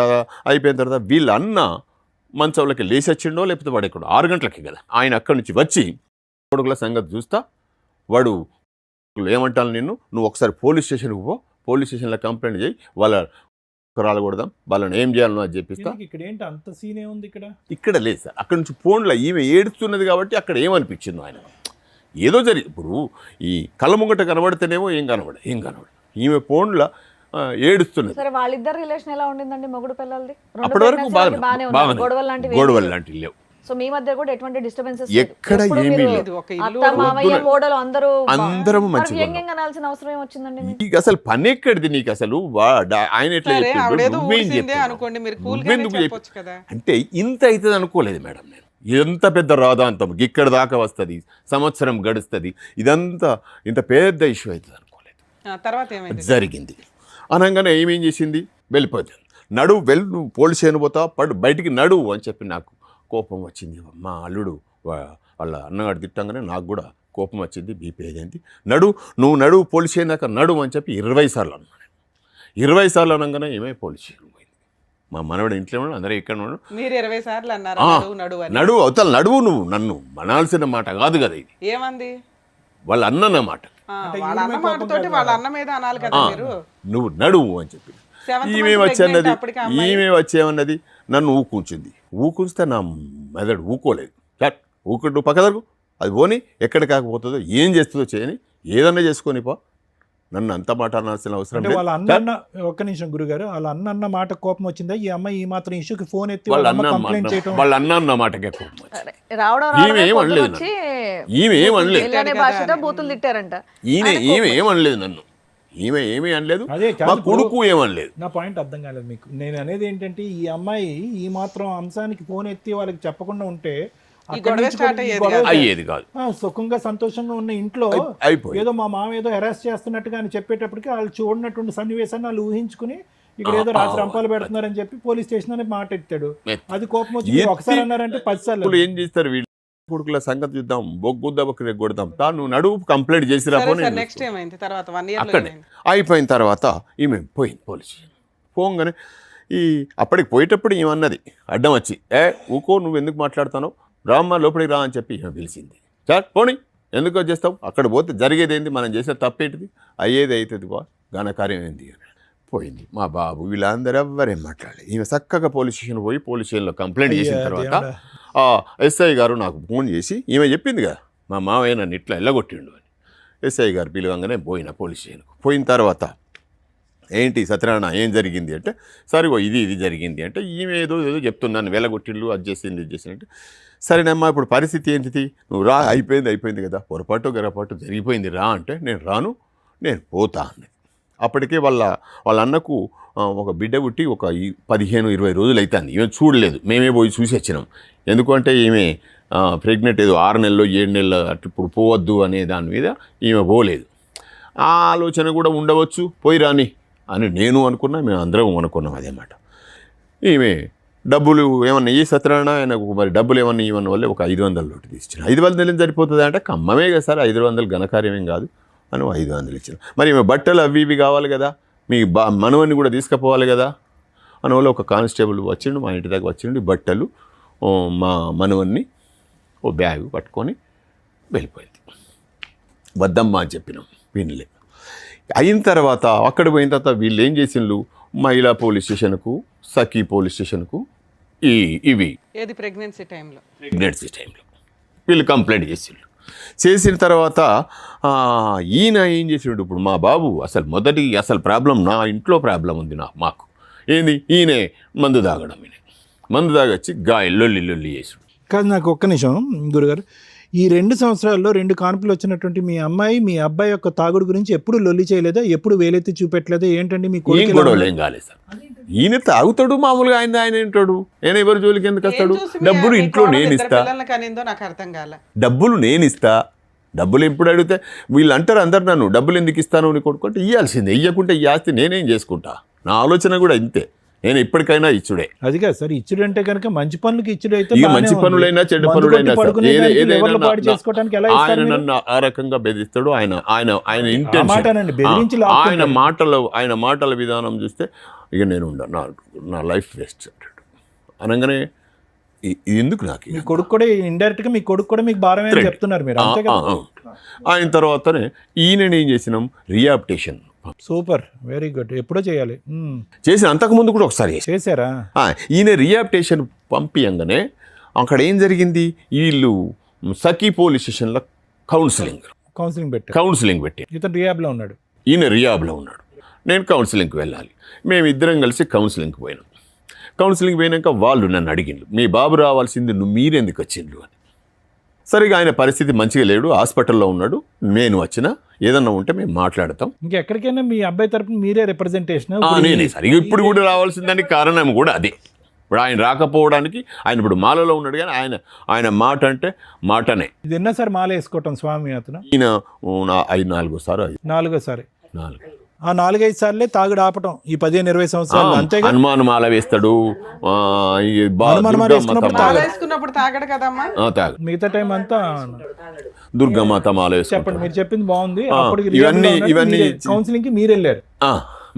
అయిపోయిన తర్వాత వీళ్ళ అన్న మంచంలోకి లేచి వచ్చిండో లేకపోతే వాడు ఎక్కడో 6 గంటలకి కదా, ఆయన అక్కడి నుంచి వచ్చి కొడుకుల సంగతి చూస్తా, వాడు ఏమంటాను నిన్ను, నువ్వు ఒకసారి పోలీస్ స్టేషన్కి పో, పోలీస్ స్టేషన్లో కంప్లైంట్ చేయి, వాళ్ళ రాలకూడదాం, వాళ్ళని ఏం చేయాలనో అది చెప్పిస్తా. ఇక్కడ ఏంటి అంత సీనే ఉంది, ఇక్కడ లేదు సార్. అక్కడ నుంచి ఫోన్లో ఈమె ఏడుస్తున్నది కాబట్టి అక్కడ ఏమనిపించిందో ఆయన ఏదో జరిగి, ఇప్పుడు ఈ కళ్ళ ముంగట కనబడితేనేమో ఏం కనబడదు, ఈమె ఫోన్లో ఏడుస్తున్నది. సరే, వాళ్ళిద్దరు రిలేషన్ ఎలా ఉండిందండి మొగుడు పిల్లలది? అప్పటి వరకు బాగా గొడవలు లాంటివి లేవు. సో మీ మధ్య కూడా ఎటువంటి డిస్టర్బెన్సెస్ ఎక్కడ ఏమీ లేదు, అత్త మామయ్య కోడలు అందరం మంచిగా వ్యంగ్యంగా అనాల్సిన అవసరం ఏమొచ్చిందండి? నీకు అసలు పని ఎక్కడిది, నీకు అసలు ఆయన ఎట్లా అంటే ఇంత అవుతుంది అనుకోలేదు మేడం. నేను ఎంత పెద్ద రాదాంతం ఇక్కడ దాకా వస్తుంది, సంవత్సరం గడుస్తుంది, ఇదంతా ఇంత పెద్ద ఇష్యూ అవుతుంది అనుకోలేదు. జరిగింది అనగానే ఏమేం చేసింది, వెళ్ళిపోతుంది. నువ్వు పోలీస్ స్టేషన్ పోతా, బయటికి నడువు అని చెప్పి నాకు కోపం వచ్చింది. మా అల్లుడు వాళ్ళ అన్నగాడు తిట్టంగానే నాకు కూడా కోపం వచ్చింది, బీపీ అయింది. నువ్వు పోలీస్ స్టేషన్ దాకా నడువు అని చెప్పి 20 సార్లు అన్నాను. 20 సార్లు అనగానే ఏమే పోలీస్ స్టేషన్ పోయింది. మా మనవడు ఇంట్లో ఉన్నాడు, అందరూ ఇక్కడ ఉన్నాడు. మీరు 20 సార్లు అన్నారు నడువు అవతల నడువు, నువ్వు నన్ను మనాల్సిన మాట కాదు కదా ఇది. ఏమంది? వాళ్ళ అన్నమాట, వాళ్ళ అన్న మీద అనాలి కదా మీరు. నువ్వు నడువు అని చెప్పి ఈమె వచ్చేమన్నది, నన్ను ఊకుంచితే నా మెదడు ఊకోలేదు. ఊకుంటూ పక్కదరకు అది పోని, ఎక్కడ కాకపోతుందో ఏం చేస్తుందో చేయని, ఏదన్నా చేసుకొని పో, నన్ను అంత మాట అనాల్సిన అవసరం లేదు. వాళ్ళ అన్న ఒక్క నిమిషం గురుగారు, వాళ్ళ అన్న మాట కోపం వచ్చిందా? ఈ అమ్మాయి ఈ మాత్రం ఇష్యూకి ఫోన్ ఎత్తి వాళ్ళ అన్న మాటకే కోపం ఈమె ఏమనలేదు నన్ను, ఈమె ఏమీ అనలేదు, మా కొడుకు ఏమనలేదు. నా పాయింట్ అర్థం కాలేదు మీకు. నేను అనేది ఏంటంటే, ఈ అమ్మాయి ఈ మాత్రం అంశానికి ఫోన్ ఎత్తి వాళ్ళకి చెప్పకుండా ఉంటే అయ్యేది కాదు. సుఖంగా సంతోషంగా ఉన్న ఇంట్లో ఏదో మా మామ ఏదో హెరాస్ చేస్తున్నట్టుగా అని చెప్పేటప్పటికి వాళ్ళు చూడనటువంటి సన్నివేశాన్ని వాళ్ళు ఊహించుకుని ఇక్కడ ఏదో రాత్రి రంపాలు పెడుతున్నారని చెప్పి పోలీస్ స్టేషన్ అని మాట ఎత్తాడు. అది కోపం వచ్చి ఒకసారి అన్నారంటే 10 సార్లు ఏం చేస్తారు వీళ్ళు. కొడుకుల సంగతి చూద్దాం, బొగ్గుద్దబొక్క కొడతాం, తాను నడువు కంప్లైంట్ చేసిరా. అక్కడే అయిపోయిన తర్వాత ఈమె పోయింది పోలీస్ స్టేషన్. పోగానే అప్పటికి పోయేటప్పుడు ఏమన్నది అడ్డం వచ్చి, ఊకో నువ్వు ఎందుకు మాట్లాడుతానో, రామ్మ లోపలికి రా అని చెప్పి ఈమె పిలిచింది. సార్ పోనీ ఎందుకు వచ్చేస్తావు, అక్కడ పోతే జరిగేది ఏంది, మనం చేసిన తప్పేంటిది, అయ్యేది అవుతుంది బా, ఘనకార్యం ఏంది అని పోయింది. మా బాబు వీళ్ళందరూ ఎవ్వరేం మాట్లాడలేదు. ఈమె చక్కగా పోలీస్ స్టేషన్ పోయి పోలీస్ స్టేషన్లో కంప్లైంట్ చేసిన తర్వాత ఎస్ఐ గారు నాకు ఫోన్ చేసి ఈమె చెప్పింది కదా మా మావయ్య నన్ను ఇట్లా ఎల్లగొట్టిండు అని. ఎస్ఐ గారు పిలవంగానే పోయిన పోలీస్ స్టేషన్కు. పోయిన తర్వాత ఏంటి సత్యనారాయణ ఏం జరిగింది అంటే, సరిగో ఇది జరిగింది అంటే, ఈమె ఏదో చెప్తున్నాను వెళ్ళగొట్టిళ్ళు అది చేసింది ఇది చేసింది అంటే, సరేనమ్మా ఇప్పుడు పరిస్థితి ఏంటిది, నువ్వు రా, అయిపోయింది కదా, పొరపాటు గరపాటు జరిగిపోయింది రా అంటే, నేను రాను, నేను పోతా అన్నది. అప్పటికే వాళ్ళ అన్నకు ఒక బిడ్డ పుట్టి ఒక 15-20 రోజులు అవుతుంది. ఈమె చూడలేదు, మేమే పోయి చూసి వచ్చినాం. ఎందుకంటే ఈమె ప్రెగ్నెంట్ ఏదో 6 నెలలు 7 నెలలు అట్లా ఇప్పుడు పోవద్దు అనే దాని మీద ఈమె పోలేదు. ఆ ఆలోచన కూడా ఉండవచ్చు, పోయి రాని అని నేను అనుకున్నా, మేము అందరం అనుకున్నాం అదేమాట. ఈమె డబ్బులు ఏమన్నా ఈ సత్యనారాయణ ఆయనకు మరి డబ్బులు ఏమన్నా ఇవన్న వల్ల ఒక 500 నోటు తీసిన. 500 సరిపోతుంది అంటే, కమ్మమే కదా సార్, 500 ఘనకార్యమేం కాదు అని 500 ఇచ్చిన. మరి ఈమె బట్టలు అవి ఇవి కావాలి కదా, మీ మనవన్ని కూడా తీసుకుపోవాలి కదా అని వల్ల ఒక కానిస్టేబుల్ వచ్చిండు, మా ఇంటి దగ్గర వచ్చిండు, బట్టలు మా మనవన్ని ఓ బ్యాగ్ పట్టుకొని వెళ్ళిపోయింది. వద్దమ్మా అని చెప్పినాం, వినలే. అయిన తర్వాత అక్కడ పోయిన తర్వాత వీళ్ళు ఏం చేసిండ్రు, మహిళా పోలీస్ స్టేషన్కు, సఖీ పోలీస్ స్టేషన్కు ఇవి ఏది ప్రెగ్నెన్సీ టైంలో వీళ్ళు కంప్లైంట్ చేసిన తర్వాత ఈయన ఏం చేసిండు, ఇప్పుడు మా బాబు అసలు ప్రాబ్లం నా ఇంట్లో ప్రాబ్లం ఉంది మాకు ఏంది, ఈయనే మందు తాగడం. మందు తాగొచ్చి లొల్లి చేసాడు. కాదు, నాకు ఒక్క నిమిషం గురుగారు, ఈ 2 సంవత్సరాల్లో 2 కాన్పులు వచ్చినటువంటి మీ అమ్మాయి మీ అబ్బాయి యొక్క తాగుడు గురించి ఎప్పుడు లొల్లి చేయలేదా, ఎప్పుడు వేలెత్తి చూపెట్టలేదా, ఏంటండి మీ ఏం గొడవలు ఏం కాలేదు సార్. ఈయన తాగుతాడు మామూలుగా, ఆయన ఏంటాడు, నేను ఎవరి జోలికి ఎందుకు వస్తాడు, డబ్బులు ఇంట్లో నేను ఇస్తా, నాకు అర్థం కాలే, డబ్బులు నేను ఇస్తా. డబ్బులు ఎప్పుడు అడిగితే వీళ్ళు అంటారు అందరు నన్ను, డబ్బులు ఎందుకు ఇస్తాను అని కొడుకుంటే ఇవ్వాల్సిందే, ఇవ్వకుంటే ఈ ఆస్తి నేనేం చేసుకుంటా. నా ఆలోచన కూడా ఇంతే, నేను ఎప్పటికైనా ఇచ్చుడే. అది కాదు సార్, ఇచ్చుడు అంటే కనుక మంచి పనులకి ఇచ్చుడు అయితే ఇక మంచి పనులైనా చెడ్డ పనులైనా ఏదైనా ఆయన నన్ను ఆ రకంగా బెదిరిస్తాడు. ఆయన ఇంటెన్షన్, ఆయన మాటల విధానం చూస్తే ఇక నేను నా లైఫ్ వేస్ట్ అంటాడు. అనగానే ఎందుకు నాకు మీ కొడుకు కూడా ఇండైరెక్ట్ గా మీ కొడుకు కూడా మీకు భారమే అని చెప్తున్నారు మీరు, అంతే కదా. ఆయన తర్వాతనే ఈయన ఏం చేసినాం, రిహాబిలిటేషన్. Super, very good. ఎప్పుడో చేయాలి, చేసిన అంతకుముందు కూడా ఒకసారి చేశారా. ఈయన రిహాబిలిటేషన్ పంపియంగానే అక్కడ ఏం జరిగింది, వీళ్ళు సఖీ పోలీస్ స్టేషన్లో కౌన్సిలింగ్ పెట్టి ఇతను రిహాబ్లో ఉన్నాడు, ఈయన రిహాబ్లో ఉన్నాడు, నేను కౌన్సిలింగ్కి వెళ్ళాలి. మేమిద్దరం కలిసి కౌన్సిలింగ్కి పోయినాం. కౌన్సిలింగ్ పోయినాక వాళ్ళు నన్ను అడిగిండ్రు, మీ బాబు రావాల్సింది మీరెందుకు వచ్చిండ్రు అని. సరిగా ఆయన పరిస్థితి మంచిగా లేడు, హాస్పిటల్లో ఉన్నాడు, నేను వచ్చినా ఏదన్నా ఉంటే మేము మాట్లాడతాం. ఇంకెక్కడికైనా మీ అబ్బాయి తరపున మీరే రిప్రజెంటేషన్. నేనే సరిగా ఇప్పుడు కూడా రావాల్సిందని కారణం కూడా అదే. ఇప్పుడు ఆయన రాకపోవడానికి, ఆయన ఇప్పుడు మాలలో ఉన్నాడు కానీ ఆయన మాట అంటే మాటనే. ఇది ఎన్నోసారి మాల వేసుకోవటం స్వామి అతను? ఈయన 4 నాలుగోసారి. ఆ 4-5 సార్లే తాగుడు ఆపటం ఈ 15-20 సంవత్సరాలు, అంతేగా. హనుమాన్ మాల వేస్తాడు, తాగడు కదమ్మా, మిగతా టైం అంతా దుర్గమాత మాల వేస్తాడు. చెప్పండి, మీరు చెప్పింది బాగుంది. ఇవన్నీ కౌన్సిలింగ్ కి మీరు వెళ్ళారు,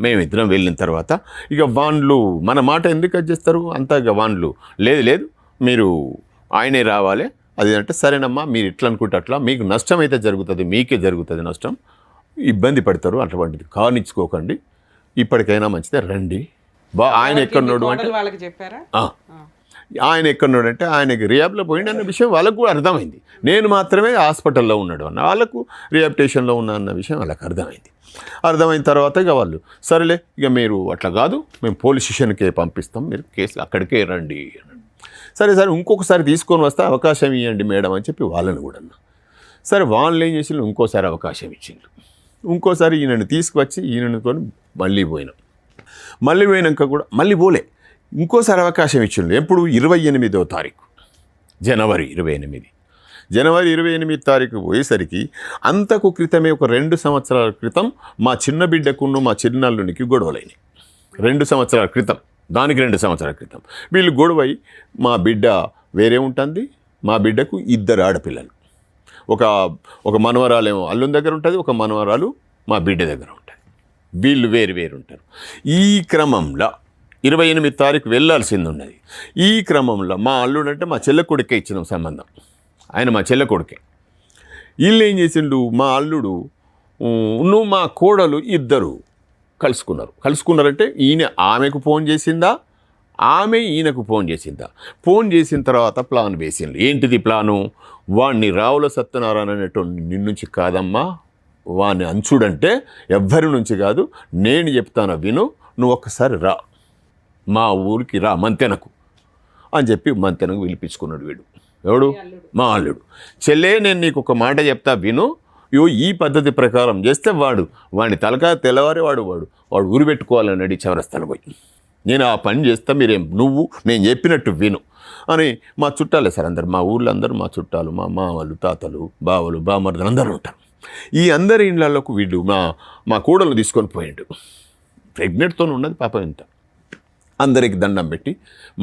మేమిద్దరం వెళ్ళిన తర్వాత ఇక వాళ్ళు మన మాట ఎందుకు చేస్తారు అంతా, ఇక వాళ్ళు లేదు మీరు ఆయనే రావాలి అది అంటే, సరేనమ్మా మీరు ఎట్లా అనుకుంటే అట్లా, మీకు నష్టం అయితే జరుగుతుంది, మీకే జరుగుతుంది నష్టం, ఇబ్బంది పడతారు, అటువంటిది కానిచ్చుకోకండి, ఇప్పటికైనా మంచిదే రండి. ఆయన ఎక్కడున్నాడు అంటే వాళ్ళకి చెప్పారా, ఆయన ఎక్కడున్నాడు అంటే ఆయనకి రిహాబ్లో పోయిండు అన్న విషయం వాళ్ళకు కూడా అర్థమైంది. నేను మాత్రమే హాస్పిటల్లో ఉన్నాడు అన్న వాళ్ళకు, రిహాబిలిటేషన్లో ఉన్నా అన్న విషయం వాళ్ళకి అర్థమైంది. అర్థమైన తర్వాత ఇక వాళ్ళు సరేలే ఇక మీరు అట్లా కాదు, మేము పోలీస్ స్టేషన్కే పంపిస్తాం, మీరు కేసు అక్కడికే రండి. సరే ఇంకొకసారి తీసుకొని వస్తే అవకాశం ఇవ్వండి మేడం అని చెప్పి వాళ్ళని కూడా అన్నా. సరే వాళ్ళు ఏం చేసిండ్రు, ఇంకోసారి అవకాశం ఇచ్చిండ్రు. ఇంకోసారి ఈయనను తీసుకువచ్చి ఈయనతో మళ్ళీ పోయినాక కూడా మళ్ళీ పోలే, ఇంకోసారి అవకాశం ఇచ్చిండ్రు. ఎప్పుడు 28వ తారీఖు జనవరి 28 తారీఖు పోయేసరికి అంతకు క్రితమే ఒక 2 సంవత్సరాల క్రితం మా చిన్న బిడ్డకును మా చిన్నల్లునికి గొడవలైనాయి. 2 సంవత్సరాల క్రితం, దానికి 2 సంవత్సరాల క్రితం వీళ్ళు గొడవై, మా బిడ్డ వేరే ఉంటుంది, మా బిడ్డకు 2 ఆడపిల్లలు, ఒక మనవరాలేమో అల్లుని దగ్గర ఉంటుంది, ఒక మనవరాలు మా బిడ్డ దగ్గర ఉంటుంది, వీళ్ళు వేరు ఉంటారు. ఈ క్రమంలో 28 తారీఖు వెళ్ళాల్సింది ఉన్నది. ఈ క్రమంలో మా అల్లుడు అంటే మా చెల్ల కొడుకే ఇచ్చినాం సంబంధం, ఆయన మా చెల్ల కొడుకే. వీళ్ళు ఏం చేసిండు, మా అల్లుడు నువ్వు మా కోడలు ఇద్దరు కలుసుకున్నారంటే ఈయన ఆమెకు ఫోన్ చేసిందా, ఆమె ఈయనకు ఫోన్ చేసిందా? ఫోన్ చేసిన తర్వాత ప్లాన్ వేసిండు. ఏంటిది ప్లాను? వాడిని రావుల సత్యనారాయణ అనేటువంటి నిన్నుంచి కాదమ్మా, వాడిని అంచుడంటే ఎవ్వరి నుంచి కాదు, నేను చెప్తాను విను, నువ్వు ఒక్కసారి రా, మా ఊరికి రా మంతెనకు అని చెప్పి మంతెనకు పిలిపించుకున్నాడు వీడు. ఎవడు? మా అల్లుడు. చెల్లే, నేను నీకు ఒక మాట చెప్తా విను, ఈ పద్ధతి ప్రకారం చేస్తే వాడిని తలకాయ తెల్లవారి వాడు ఊరు పెట్టుకోవాలన్నాడు చౌరస్తాలు పోయి. నేను ఆ పని చేస్తా, నేను చెప్పినట్టు విను అని. మా చుట్టాలే సార్ అందరు, మా ఊళ్ళో అందరూ మా చుట్టాలు, మా మామలు, తాతలు, బావలు, బామర్దులు అందరూ ఉంటారు. ఈ అందరి ఇళ్ళకు వీడు మా కూడలు తీసుకొని పోయిండు. ప్రెగ్నెంట్తో ఉన్నది పాప ఇంత. అందరికి దండం పెట్టి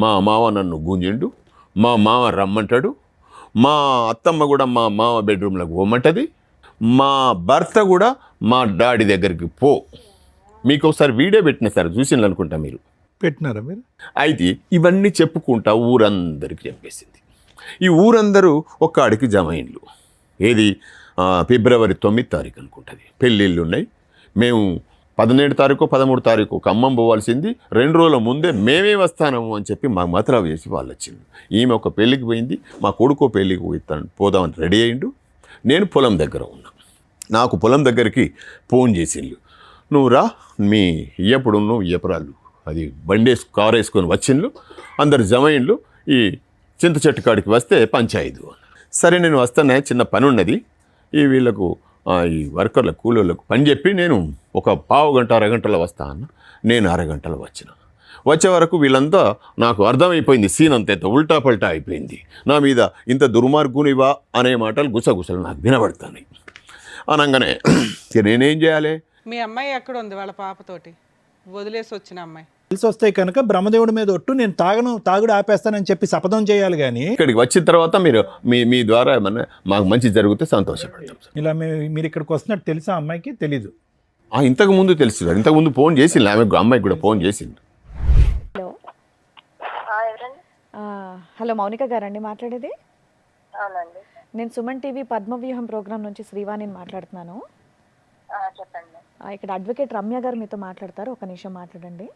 మా మావ నన్ను గుంజిండు, మా మావ రమ్మంటాడు, మా అత్తమ్మ కూడా మా మావ బెడ్రూమ్లోకి పోమంటుంది, మా భర్త కూడా మా డాడీ దగ్గరికి పో. మీకు ఒకసారి వీడియో పెట్టిన సార్, చూసింది అనుకుంటా మీరు. పెట్టినారా మీరు? అయితే ఇవన్నీ చెప్పుకుంటా ఊరందరికి చెప్పేసింది. ఈ ఊరందరూ ఒక్కడికి జమ అయిండ్లు. ఏది? ఫిబ్రవరి 9 తారీఖు అనుకుంటుంది. పెళ్ళిళ్ళు ఉన్నాయి. మేము 17 తారీఖు 13 తారీఖు ఖమ్మం పోవాల్సింది. 2 రోజుల ముందే మేమే వస్తాము అని చెప్పి మాకు మతలబు చేసి వాళ్ళు వచ్చిండు. ఈమె ఒక పెళ్ళికి పోయింది, మా కొడుకో పెళ్ళికి పోదామని రెడీ అయిండు. నేను పొలం దగ్గర ఉన్నా. నాకు పొలం దగ్గరికి ఫోన్ చేసిండు, నువ్వు రా, మీ ఇయ్యపురాళ్ళు అది బండేసి కారు వేసుకొని వచ్చిండ్లు, అందరు జమైండ్లు, ఈ చింత చెట్టు కాడికి వస్తే పంచాయతీ. సరే నేను వస్తానే, చిన్న పని ఉన్నది, వీళ్ళకు ఈ వర్కర్ల కూలీలకు పని చెప్పి నేను ఒక పావు గంట అరగంటలో వస్తా అన్న. నేను అరగంటలో వచ్చే వరకు వీళ్ళంతా నాకు అర్థమైపోయింది, సీన్ అంత ఉల్టా పల్టా అయిపోయింది. నా మీద ఇంత దుర్మార్గునివా అనే మాటలు గుసగుసలు నాకు వినబడతాయి. అనగానే నేనేం చేయాలి? మీ అమ్మాయి ఎక్కడ ఉంది వాళ్ళ పాపతోటి? వదిలేసి వచ్చిన అమ్మాయి తెలిసి వస్తాయి కనుక బ్రహ్మదేవుడి మీద ఒట్టు, నేను తాగుడు ఆపేస్తానని చెప్పి శపథం చేయాలి. కానీ ఇక్కడికి వచ్చిన తర్వాత మీరు మీ ద్వారా ఏమన్నా మాకు మంచి జరిగితే సంతోషపడతాం సార్. ఇలా మీరు ఇక్కడికి వస్తున్నట్టు తెలుసా అమ్మాయికి? తెలీదు. ఇంతకుముందు తెలుసు, ఇంతకుముందు ఫోన్ చేసింది అమ్మాయికి కూడా ఫోన్ చేసింది. హలో ఎవరండి? హలో, మౌనిక గారండి మాట్లాడేది? అవునండి. నేను సుమన్ టీవీ పద్మవ్యూహం ప్రోగ్రామ్ నుంచి శ్రీవాణిని మాట్లాడుతున్నాను. చెప్పండి. ఇక్కడ అడ్వకేట్ రమ్య గారు మీతో మాట్లాడతారు, ఒక నిమిషం మాట్లాడండి.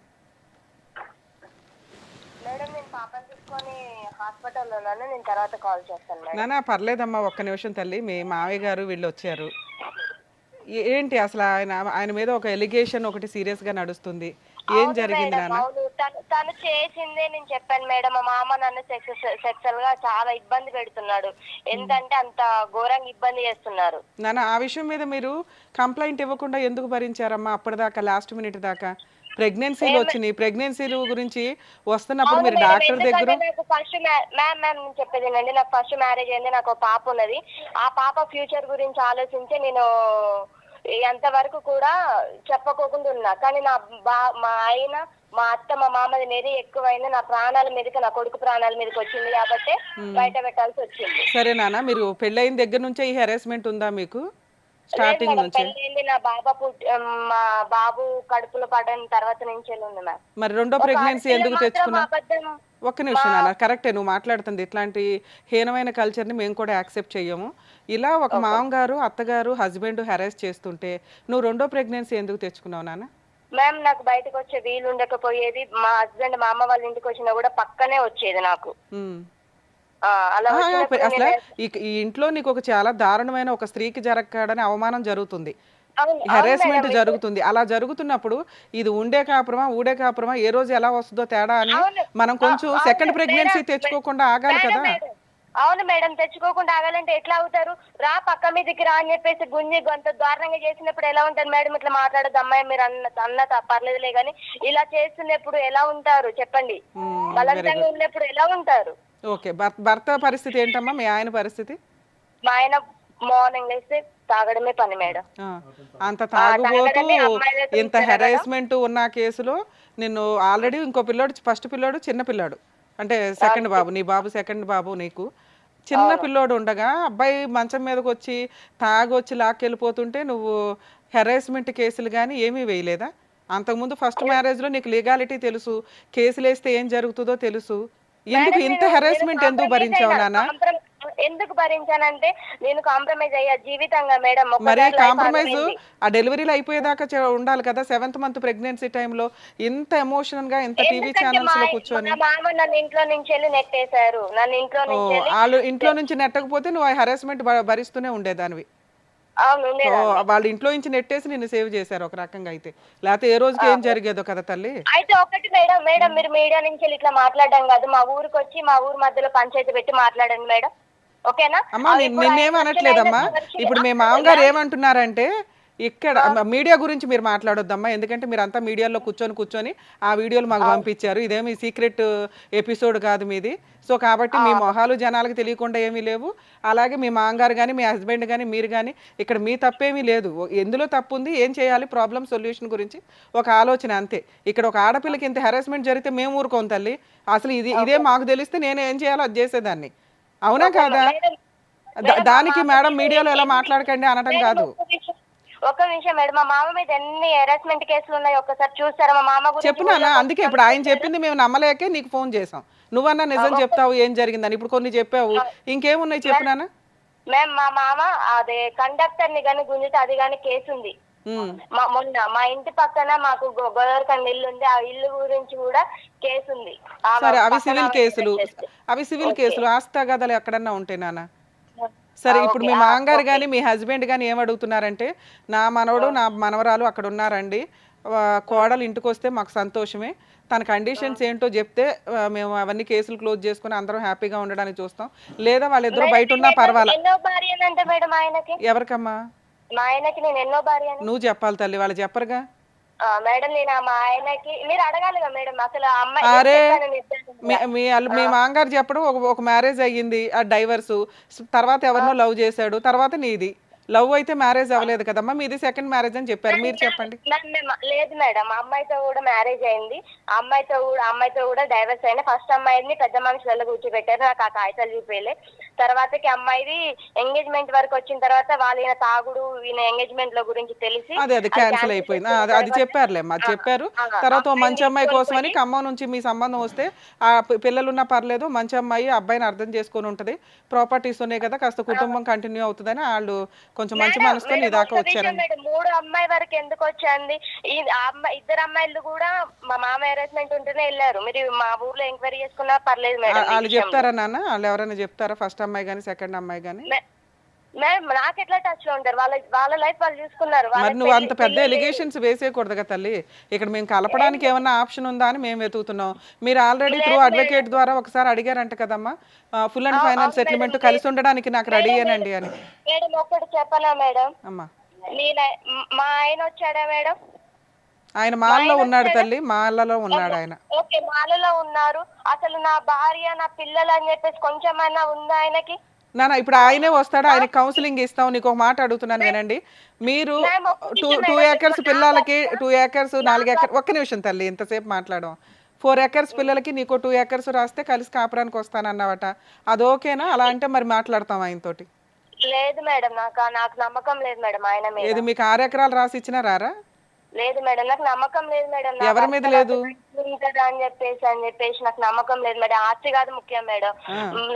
మేడం, నేను పాపని తీసుకొని హాస్పిటల్లో ఉన్నాను, నేను తర్వాత కాల్ చేస్తాను మేడం. నానా పర్లేదమ్మా, ఒక్క నిమిషం తల్లి. మీ మావయ్య గారు వీళ్ళు వచ్చారు. ఏంటి అసలు ఆయన మీద ఒక ఎలిగేషన్ ఒకటి సీరియస్ గా నడుస్తుంది. ఏం జరిగింది నాన్న? తను చేసిందే నేను చెప్పాను మేడం. మా మామ నన్ను సెక్సువల్ గా చాలా ఇబ్బంది పెడుతున్నాడు. ఎంతంటే అంత ఘోరంగా ఇబ్బంది చేస్తున్నారు. నాన్న, ఆ విషయం మీద మీరు కంప్లైంట్ ఇవ్వకుండా ఎందుకు భరించారమ్మా అప్పటిదాకా, లాస్ట్ మినిట్ దాకా? ప్రెగ్నెన్సీలు వచ్చినాయి, ప్రెగ్నెన్సీలు గురించి వస్తున్నప్పుడు మీరు డాక్టర్ దగ్గర ఫస్ట్ మ్యామ్ చెప్పేది ఏంటంటే, నాకు ఫస్ట్ మ్యారేజ్ అయింది, నాకు ఒక పాప ఉన్నది. ఆ పాప ఫ్యూచర్ గురించి ఆలోచించి నేను ఎంతవరకు కూడా చెప్పకోకుండా ఉన్నా. కానీ మా ఆయన, మా అత్త, మా మామది నెరి ఎక్కువైంది, నా ప్రాణాల మీదకి, నా కొడుకు ప్రాణాల మీదకి వచ్చింది కాబట్టి బయట పెట్టాల్సి వచ్చింది. సరే నాన్న, మీరు పెళ్ళైన దగ్గర నుంచే ఈ హెరాస్మెంట్ ఉందా మీకు? స్టార్టింగ్ నుంచి? నా మా బాబు కడుపులో పడిన తర్వాత నుంచి ఉంది మ్యామ్. మరి రెండో ప్రెగ్నెన్సీ ఎందుకు తెచ్చుకున్నా? ఒక్క నిమిషం నాన్న, కరెక్టే నువ్వు మాట్లాడుతుంది. ఇట్లాంటి హీనమైన కల్చర్ని మేము కూడా యాక్సెప్ట్ చెయ్యము. ఇలా ఒక మామగారు, అత్తగారు, హస్బెండ్ హెరాస్ చేస్తుంటే నువ్వు రెండో ప్రెగ్నెన్సీ ఎందుకు తెచ్చుకున్నావు నాన్న? మ్యామ్, నాకు బయటకు వచ్చే వీలు ఉండకపోయేది. మా హస్బెండ్ మా అమ్మ వాళ్ళ ఇంటికి వచ్చినా కూడా పక్కనే వచ్చేది నాకు. అసలు ఈ ఇంట్లో నీకు ఒక చాలా దారుణమైన ఒక స్త్రీకి జరగకూడని అవమానం జరుగుతుంది, హెరాస్మెంట్ జరుగుతుంది. అలా జరుగుతున్నప్పుడు ఇది ఉండే కాపురమా ఊడే కాపురమా, ఏ రోజు ఎలా వస్తుందో తేడా అని మనం కొంచెం సెకండ్ ప్రెగ్నెన్సీ తెచ్చుకోకుండా ఆగాలి కదా. అవును మేడం, తెచ్చుకోకుండా ఆగాలంటే ఎట్లా అవుతారు? రా పక్క మీదకి రా అని చెప్పేసి గుంజి గొంత దారుణంగా చేసినప్పుడు ఎలా ఉంటారు మేడం? ఇట్లా మాట్లాడదు అమ్మాయి, మీరు అన్న పర్లేదులే కానీ ఇలా చేస్తున్నప్పుడు ఎలా ఉంటారు చెప్పండి? బలవంతంగా ఉన్నప్పుడు ఎలా ఉంటారు? ఓకే, భర్త పరిస్థితి ఏంటమ్మా? మీ ఆయన పరిస్థితి? మా ఆయన మార్నింగ్ లేస్తే తాగడమే పని మేడం. అంత తాగుబోతూ ఇంత హెరాస్మెంట్ ఉన్న కేసులో నిన్ను ఆల్రెడీ ఇంకో పిల్లోడు, ఫస్ట్ పిల్లోడు చిన్న పిల్లాడు అంటే సెకండ్ బాబు, నీ బాబు సెకండ్ బాబు, నీకు చిన్న పిల్లోడు ఉండగా అబ్బాయి మంచం మీదకి వచ్చి తాగొచ్చి లాక్కెళ్ళిపోతుంటే నువ్వు హెరాస్మెంట్ కేసులు కానీ ఏమీ వేయలేదా? అంతకుముందు ఫస్ట్ మ్యారేజ్లో నీకు లీగాలిటీ తెలుసు, కేసులు వేస్తే ఏం జరుగుతుందో తెలుసు. ఎందుకు ఇంత హెరాస్మెంట్ ఎందుకు భరించావు నాన్న? ఎందుకు భరించానంటే నేను కాంప్రమైజ్ అయ్యా జీవితంగా మేడం. మరి కాంప్రమైజ్ ఆ డెలివరీలు అయిపోయేదాకా ఉండాలి కదా. 7th మంత్ ప్రెగ్నెన్సీ టైంలో ఇంత ఎమోషనల్ గా ఇంత టీవీ ఛానల్స్ లో కూర్చొని మా మామ నన్ను ఇంట్లో నుంచి వెళ్ళి నెట్టేశారు. నన్ను ఇంట్లో నుంచి వాళ్ళు ఇంట్లో నుంచి నెట్టకపోతే నువ్వు ఆ హెరాస్మెంట్ భరిస్తూనే ఉండేదానివి. అవును వాళ్ళ ఇంట్లో నుంచి నెట్టేసి నిన్ను సేవ్ చేశారు ఒక రకంగా. అయితే లేకపోతే ఏ రోజుకి ఏం జరిగేదో కదా తల్లి. అయితే ఒకటి మేడం, మీరు మీడియా నుంచి ఇట్లా మాట్లాడడం కాదు, మా ఊరికి వచ్చి మా ఊరు మధ్యలో పంచాయతీ పెట్టి మాట్లాడండి మేడం, ఓకేనా? అమ్మా నిన్నేం అనట్లేదమ్మా. ఇప్పుడు మీ మామగారు ఏమంటున్నారంటే ఇక్కడ మీడియా గురించి మీరు మాట్లాడొద్దమ్మా, ఎందుకంటే మీరు అంతా మీడియాలో కూర్చొని ఆ వీడియోలు మాకు పంపించారు. ఇదేమి సీక్రెట్ ఎపిసోడ్ కాదు మీది. సో కాబట్టి మీ మొహాలు జనాలకు తెలియకుండా ఏమీ లేవు. అలాగే మీ మామగారు కానీ మీ హస్బెండ్ కానీ మీరు కానీ ఇక్కడ మీ తప్పేమీ లేదు. ఎందులో తప్పు ఉంది, ఏం చేయాలి, ప్రాబ్లం సొల్యూషన్ గురించి ఒక ఆలోచన అంతే. ఇక్కడ ఒక ఆడపిల్లకి ఇంత హెరాస్మెంట్ జరిగితే మేము ఊరుకోం తల్లి. అసలు ఇదే మాకు తెలిస్తే నేను ఏం చేయాలో అది చేసేదాన్ని. అవునా కాదా? దానికి మేడం మీడియాలో ఎలా మాట్లాడకండి అనడం కాదు. ఒక నిమిషం మేడం, మా మామ మీద ఎన్ని హెరాస్మెంట్ కేసులు ఉన్నాయి ఒక్కసారి చూస్తారా? మా మామ గురించి చెప్పునా? అందుకే ఇప్పుడు ఆయన చెప్పింది మేము నమ్మలేకే నీకు ఫోన్ చేసాం. నువ్వన్నా నిజం చెప్తావు ఏం జరిగిందని. ఇప్పుడు కొన్ని చెప్పావు, ఇంకేమున్నాయి చెప్పునానా? మ్యామ్ మా మామ అదే కండక్టర్ ని గాని గుంజితే అది గాని కేసు ఉంది. మొన్న మా ఇంటి పక్కన మాకు గోదావరికండ ఇల్లు ఉంది, ఆ ఇల్లు గురించి కూడా కేసు ఉంది. సరే అవి సివిల్ కేసులు ఆస్తిగదాలు ఎక్కడన్నా ఉంటే నాన్న. సరే ఇప్పుడు మీ మామగారు కానీ మీ హస్బెండ్ కానీ ఏమడుగుతున్నారంటే, నా మనవడు నా మనవరాలు అక్కడ ఉన్నారండి, కోడలు ఇంటికి వస్తే మాకు సంతోషమే, తన కండిషన్స్ ఏంటో చెప్తే మేము అవన్నీ కేసులు క్లోజ్ చేసుకుని అందరం హ్యాపీగా ఉండడానికి చూస్తాం, లేదా వాళ్ళిద్దరూ బయట ఉన్నా పర్వాలేదు. ఎవరికమ్మా? మా ఆయనకి నేను ఎన్నో భార్య. నువ్వు చెప్పాలి తల్లి, వాళ్ళు చెప్పరుగా మేడం. నేను మా ఆయనకి మీరు అడగాలిగా మేడం అసలు అమ్మాయి. అరే మీ మామగారు చెప్పడం ఒక మ్యారేజ్ అయ్యింది, ఆ డైవర్స్ తర్వాత ఎవరినో లవ్ చేశాడు, తర్వాత నీది లవ్ అయితే మ్యారేజ్ అవ్వలేదు కదమ్మా, మీది సెకండ్ మ్యారేజ్ అని చెప్పారు. మీరు చెప్పండి. లేదు మేడం, అమ్మాయితో కూడా మ్యారేజ్ అయింది, అమ్మాయితో కూడా డైవర్స్ అయినా. ఫస్ట్ అమ్మాయిని పెద్ద మనుషులలో కూర్చోబెట్టారు, నాకు ఆ కాగితాలు చూపేలే. తర్వాతకి అమ్మాయిది ఎంగేజ్మెంట్ వరకు వచ్చిన తర్వాత వాళ్ళ ఈయన తాగుడు, ఈయన ఎంగేజ్మెంట్ లో గురించి తెలిసి అది క్యాన్సిల్ అయిపోయింది. అది చెప్పారులేమ్మా, అది చెప్పారు. తర్వాత మంచి అమ్మాయి కోసం అని ఖమ్మం నుంచి మీ సంబంధం వస్తే, ఆ పిల్లలున్నా పర్లేదు, మంచి అమ్మాయి అబ్బాయిని అర్థం చేసుకొని ఉంటది, ప్రాపర్టీస్ ఉన్నాయి కదా, కాస్త కుటుంబం కంటిన్యూ అవుతుందని వాళ్ళు కొంచెం మంచి మనసుతో నీ దాకా వచ్చారండి. 3 అమ్మాయి వరకు ఎందుకు వచ్చింది? ఇద్దరు అమ్మాయిలు కూడా మా మామ హెరాస్మెంట్ ఉంటేనే వెళ్ళారు. మీరు మా ఊర్లో ఎంక్వైరీ చేసుకున్నా పర్లేదు మేడం. వాళ్ళు చెప్తారా నాన్న? వాళ్ళు ఎవరైనా చెప్తారా? ఫస్ట్ అమ్మాయి కానీ సెకండ్ అమ్మాయి కానీ? మేడం నాకు ఎట్లా టచ్ లో ఉంటారు, వాళ్ళ లైఫ్ వాళ్ళు చూసుకున్నారు. మరి నువ్వు అంత పెద్ద ఎలిగేషన్స్ వేసేయకూడదు కదా తల్లి. ఇక్కడ మేము కలపడానికి ఏమన్నా ఆప్షన్ ఉందా అని మేము వెతుకుతున్నాం. మీరు ఆల్రెడీ త్రూ అడ్వకేట్ ద్వారా ఒకసారి అడిగారంట కదమ్మా, ఫుల్ అండ్ ఫైనల్ సెటిల్మెంట్ కలిసి ఉండడానికి నాకు రెడీ అనండి అని. మేడం ఒకటి చెప్పనా మేడం, అమ్మా మా ఆయన వచ్చాడా మేడం? ఆయన మాల్లో ఉన్నాడు తల్లి, మాలలో ఉన్నాడు ఆయన. ఓకే మాలలో ఉన్నారు. అసలు నా భార్య నా పిల్లలు అని చెప్పేసి కొంచెమైనా ఉందా ఆయనకి? నాన్న ఇప్పుడు ఆయనే వస్తాడు, ఆయన కౌన్సిలింగ్ ఇస్తాం. నీకు ఒక మాట అడుగుతున్నాను వినండి. మీరు 2 acres పిల్లలకి 2 acres 4 acres, ఒక్క నిమిషం తల్లి ఇంతసేపు మాట్లాడడం. 4 acres పిల్లలకి నీకు 2 acres రాస్తే కలిసి కాపురానికి వస్తానన్నమాట, అది ఓకేనా? అలా అంటే మరి మాట్లాడతాం ఆయనతోటి. లేదు మేడం, నాకు నమ్మకం లేదు మేడం ఆయన మీద. ఏది మీకు 6 acres రాసి ఇచ్చినా రారా? లేదు మేడం, నాకు నమ్మకం లేదు మేడం. ఎవరి మీద లేదు అని చెప్పేసి నాకు నమ్మకం లేదు మేడం. ఆస్తి కాదు ముఖ్యం మేడం,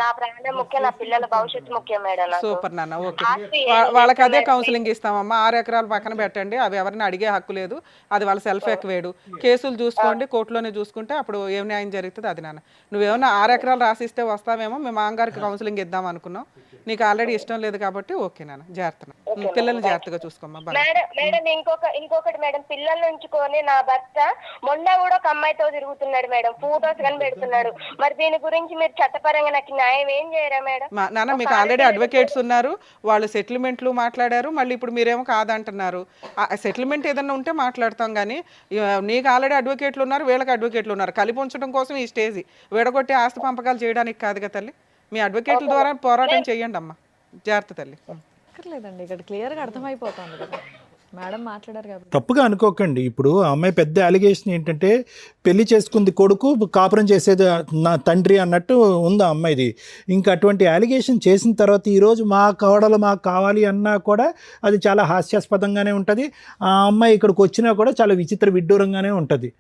నా ప్రాణం ముఖ్యం, నా పిల్లల భవిష్యత్తు ముఖ్యం మేడం. సూపర్ నాన్న, ఓకే. వాళ్ళకి అదే కౌన్సిలింగ్ ఇస్తామమ్మా. 6 acres పక్కన పెట్టండి, అవి ఎవరిని అడిగే హక్కు లేదు, అది వాళ్ళ సెల్ఫ్ ఎక్వేడు. కేసులు చూసుకోండి, కోర్టులోనే చూసుకుంటే అప్పుడు ఏం న్యాయం జరుగుతుంది అది. నాన్న నువ్వేమన్నా 6 acres రాసిస్తే వస్తావేమో, మేము మామగారికి కౌన్సిలింగ్ ఇద్దాం అనుకున్నాం, నీకు ఆల్రెడీ ఇష్టం లేదు కాబట్టి ఓకే నాన్న, జాగ్రత్త, పిల్లల్ని జాగ్రత్తగా చూసుకోమ్మా. మేడం ఇంకొకటి మేడం, పిల్లల్ని ఉంచుకొని నా భర్త మొన్న కూడా ఒక అమ్మాయితో తిరుగుతున్నాడు మేడం, ఫోటోస్ కానీ పెడుతున్నాడు. మరి దీని గురించి మీరు చట్టపరంగా నాకు న్యాయం ఏం చేయరా మేడం? నాన్న మీకు ఆల్రెడీ అడ్వకేట్స్ ఉన్నారు, వాళ్ళు సెటిల్మెంట్లు మాట్లాడారు, మళ్ళీ ఇప్పుడు మీరేమో కాదంటున్నారు. సెటిల్మెంట్ ఏదన్నా ఉంటే మాట్లాడతాం, కానీ నీకు ఆల్రెడీ అడ్వకేట్లు ఉన్నారు, వీళ్ళకి అడ్వకేట్లు ఉన్నారు, కలిపి ఉంచడం కోసం ఈ స్టేజ్ విడగొట్టి ఆస్తి పంపకాలు చేయడానికి కాదు కదా తల్లి. మీ అడ్వకేట్ల ద్వారా పోరాటం చేయండి అమ్మా, జాగ్రత్త తల్లి. లేదండి ఇక్కడ క్లియర్గా అర్థమైపోతుంది కదా మేడం మాట్లాడారు కాబట్టి. తప్పుగా అనుకోకండి. ఇప్పుడు ఆ అమ్మాయి పెద్ద అలిగేషన్ ఏంటంటే, పెళ్లి చేసుకుంది కొడుకు, కాపురం చేసేది నా తండ్రి అన్నట్టు ఉంది ఆ అమ్మాయిది. ఇంకా అటువంటి అలిగేషన్ చేసిన తర్వాత ఈరోజు మా కోడలు మాకు కావాలి అన్నా కూడా అది చాలా హాస్యాస్పదంగానే ఉంటుంది. ఆ అమ్మాయి ఇక్కడికి వచ్చినా కూడా చాలా విచిత్ర విడ్డూరంగానే ఉంటుంది.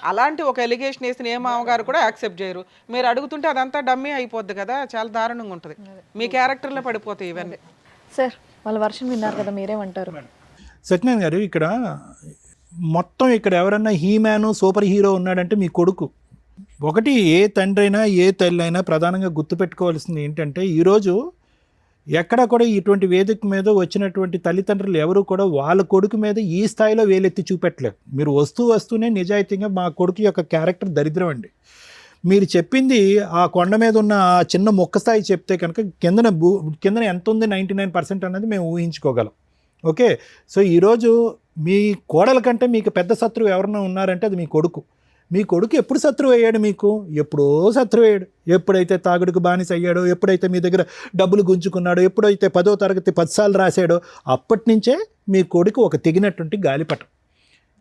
అలాంటి ఒక ఎలిగేషన్ వేసిన ఏ మామగారు కూడా యాక్సెప్ట్ చేయరు. మీరు అడుగుతుంటే అదంతా డమ్మీ అయిపోద్ది కదా, చాలా దారుణంగా ఉంటుంది. మీ క్యారెక్టర్లో పడిపోతాయి ఇవన్నీ. సార్ వాళ్ళ వర్షన్ విన్నారు కదా, మీరేమంటారు? సత్యనారాయణ గారు, ఇక్కడ మొత్తం ఇక్కడ ఎవరన్నా హీమ్యాను సూపర్ హీరో ఉన్నాడంటే మీ కొడుకు. ఒకటి, ఏ తండ్రి అయినా ఏ తల్లి అయినా ప్రధానంగా గుర్తుపెట్టుకోవాల్సింది ఏంటంటే, ఈరోజు ఎక్కడ కూడా ఇటువంటి వేదిక మీద వచ్చినటువంటి తల్లిదండ్రులు ఎవరు కూడా వాళ్ళ కొడుకు మీద ఈ స్థాయిలో వేలెత్తి చూపెట్టలేదు. మీరు వస్తూనే నిజాయితీగా మా కొడుకు యొక్క క్యారెక్టర్ దరిద్రం అండి, మీరు చెప్పింది ఆ కొండ మీద ఉన్న ఆ చిన్న మొక్క స్థాయి చెప్తే కనుక కిందన ఎంత ఉంది 99% అన్నది మేము ఊహించుకోగలం. ఓకే, సో ఈరోజు మీ కోడల కంటే మీకు పెద్ద శత్రువు ఎవరైనా ఉన్నారంటే అది మీ కొడుకు. మీ కొడుకు ఎప్పుడు శత్రువు అయ్యాడు? మీకు ఎప్పుడో శత్రువు అయ్యాడు. ఎప్పుడైతే తాగుడుకు బానిస అయ్యాడో, ఎప్పుడైతే మీ దగ్గర డబ్బులు గుంజుకున్నాడో, ఎప్పుడైతే 10వ తరగతి 10 సార్లు రాశాడో, అప్పటి నుంచే మీ కొడుకు ఒక తెగినటువంటి గాలిపటం.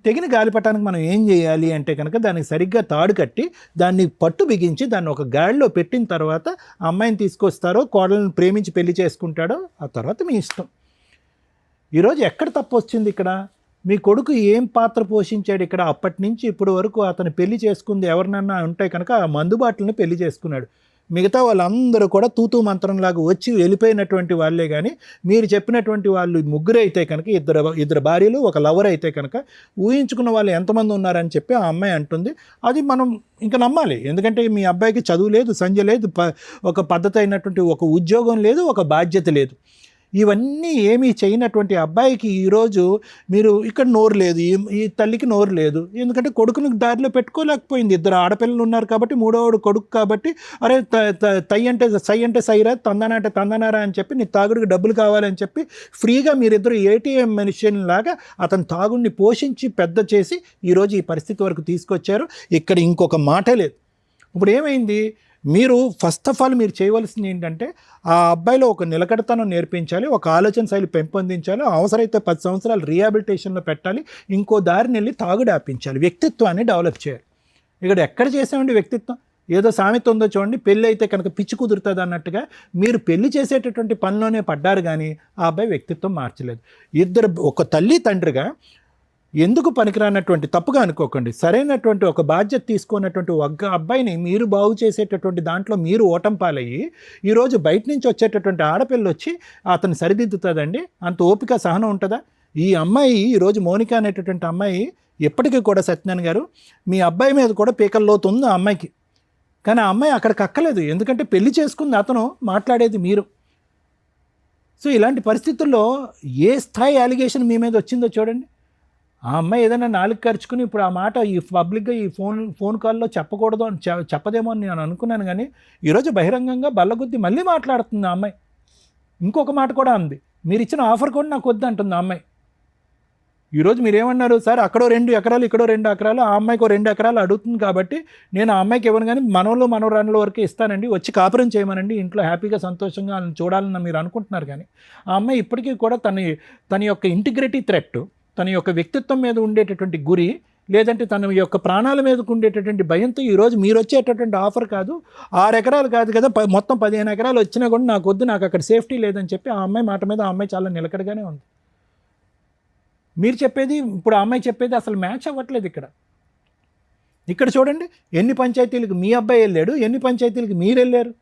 తెగిన గాలిపటానికి మనం ఏం చేయాలి అంటే కనుక దానికి సరిగ్గా తాడు కట్టి దాన్ని పట్టు బిగించి దాన్ని ఒక గాడిలో పెట్టిన తర్వాత ఆ అమ్మాయిని తీసుకొస్తారో, కోడలను ప్రేమించి పెళ్లి చేసుకుంటాడో, ఆ తర్వాత మీ ఇష్టం. ఈరోజు ఎక్కడ తప్పు వచ్చింది ఇక్కడ? మీ కొడుకు ఏం పాత్ర పోషించాడు ఇక్కడ? అప్పటి నుంచి ఇప్పటి వరకు అతను పెళ్లి చేసుకుంది ఎవరినన్నా ఉంటే కనుక ఆ మందుబాటులను పెళ్లి చేసుకున్నాడు. మిగతా వాళ్ళందరూ కూడా తూతూ మంత్రంలాగా వచ్చి వెళ్ళిపోయినటువంటి వాళ్ళే. కానీ మీరు చెప్పినటువంటి వాళ్ళు ముగ్గురే అయితే కనుక, ఇద్దరు భార్యలు ఒక లవర్ అయితే కనుక, ఊహించుకున్న వాళ్ళు ఎంతమంది ఉన్నారని చెప్పి ఆ అమ్మాయి అంటుంది. అది మనం ఇంకా నమ్మాలి. ఎందుకంటే మీ అబ్బాయికి చదువు లేదు, సంధ్య లేదు, ఒక పద్ధతి అయినటువంటి ఒక ఉద్యోగం లేదు, ఒక బాధ్యత లేదు. ఇవన్నీ ఏమీ చేయనటువంటి అబ్బాయికి ఈరోజు మీరు ఇక్కడ నోరు లేదు, ఈ తల్లికి నోరు లేదు. ఎందుకంటే కొడుకుని దారిలో పెట్టుకోలేకపోయింది. 2 ఆడపిల్లలు ఉన్నారు కాబట్టి, 3వవాడు కొడుకు కాబట్టి, అరే తై అంటే సై అంటే సైరా, తందన అంటే తందనారా అని చెప్పి, నీ తాగుడికి డబ్బులు కావాలని చెప్పి ఫ్రీగా మీరిద్దరు ఏటీఎం మెషిన్ లాగా అతని తాగుడిని పోషించి పెద్ద చేసి ఈరోజు ఈ పరిస్థితి వరకు తీసుకొచ్చారు. ఇక్కడ ఇంకొక మాటే లేదు. ఇప్పుడు ఏమైంది? మీరు ఫస్ట్ ఆఫ్ ఆల్ మీరు చేయవలసింది ఏంటంటే, ఆ అబ్బాయిలో ఒక నిలకడతనం నేర్పించాలి, ఒక ఆలోచన శైలి పెంపొందించాలి, అవసరమైతే 10 సంవత్సరాలు రీహాబిలిటేషన్లో పెట్టాలి, ఇంకో దారిని వెళ్ళి తాగుడు ఆపించాలి, వ్యక్తిత్వాన్ని డెవలప్ చేయాలి. ఇక్కడ ఎక్కడ చేసామండి వ్యక్తిత్వం? ఏదో సామెత ఉందో చూడండి, పెళ్ళి అయితే కనుక పిచ్చి కుదురుతుంది అన్నట్టుగా మీరు పెళ్లి చేసేటటువంటి పనిలోనే పడ్డారు, కానీ ఆ అబ్బాయి వ్యక్తిత్వం మార్చలేదు. ఒక తల్లి తండ్రిగా ఎందుకు పనికిరానటువంటి, తప్పుగా అనుకోకండి, సరైనటువంటి ఒక బాధ్యత తీసుకున్నటువంటి ఒక అబ్బాయిని మీరు బాగు చేసేటటువంటి దాంట్లో మీరు ఓటం పాలయ్యి ఈరోజు బయట నుంచి వచ్చేటటువంటి ఆడపిల్ల వచ్చి అతను సరిదిద్దుతుందండి? అంత ఓపిక సహనం ఉంటుందా? ఈ అమ్మాయి ఈరోజు మౌనిక అనేటటువంటి అమ్మాయి ఎప్పటికీ కూడా సత్యనారాయణ గారు మీ అబ్బాయి మీద కూడా పీకల్లోతు ఉంది ఆ అమ్మాయికి. కానీ ఆ అమ్మాయి అక్కడికి అక్కలేదు, ఎందుకంటే పెళ్లి చేసుకుంది అతను, మాట్లాడేది మీరు. సో ఇలాంటి పరిస్థితుల్లో ఏ స్థాయి అలిగేషన్ మీ మీద వచ్చిందో చూడండి. ఆ అమ్మాయి ఏదైనా నాలుగు ఖర్చుకుని ఇప్పుడు ఆ మాట ఈ పబ్లిక్గా ఈ ఫోన్ కాల్లో చెప్పకూడదు అని చెప్పదేమో అని నేను అనుకున్నాను. కానీ ఈరోజు బహిరంగంగా బల్లగుద్ది మళ్ళీ మాట్లాడుతుంది ఆ అమ్మాయి. ఇంకొక మాట కూడా అంది, మీరు ఇచ్చిన ఆఫర్ కూడా నాకు వద్దు అంటుంది ఆ అమ్మాయి. ఈరోజు మీరేమన్నారు? సార్ అక్కడో 2 ఎకరాలు ఇక్కడో 2 ఎకరాలు, ఆ అమ్మాయికి 2 ఎకరాలు అడుగుతుంది కాబట్టి నేను ఆ అమ్మాయికి ఇవ్వను, కానీ మనవరాళ్ళ వరకు ఇస్తానండి, వచ్చి కాపురం చేయమనండి, ఇంట్లో హ్యాపీగా సంతోషంగా చూడాలని మీరు అనుకుంటున్నారు. కానీ ఆ అమ్మాయి ఇప్పటికీ కూడా తన యొక్క ఇంటిగ్రిటీ థ్రెట్, తన యొక్క వ్యక్తిత్వం మీద ఉండేటటువంటి గురి, లేదంటే తన యొక్క ప్రాణాల మీదకు ఉండేటటువంటి భయంతో ఈరోజు మీరు వచ్చేటటువంటి ఆఫర్ కాదు, 6 ఎకరాలు కాదు కదా, మొత్తం 15 ఎకరాలు వచ్చినా కూడా నాకు వద్దు, నాకు అక్కడ సేఫ్టీ లేదని చెప్పి ఆ అమ్మాయి మాట మీద ఆ అమ్మాయి చాలా నిలకడగానే ఉంది. మీరు చెప్పేది ఇప్పుడు ఆ అమ్మాయి చెప్పేది అసలు మ్యాచ్ అవ్వట్లేదు. ఇక్కడ చూడండి, ఎన్ని పంచాయతీలకు మీ అబ్బాయి వెళ్ళాడు, ఎన్ని పంచాయతీలకు మీరు వెళ్ళారు,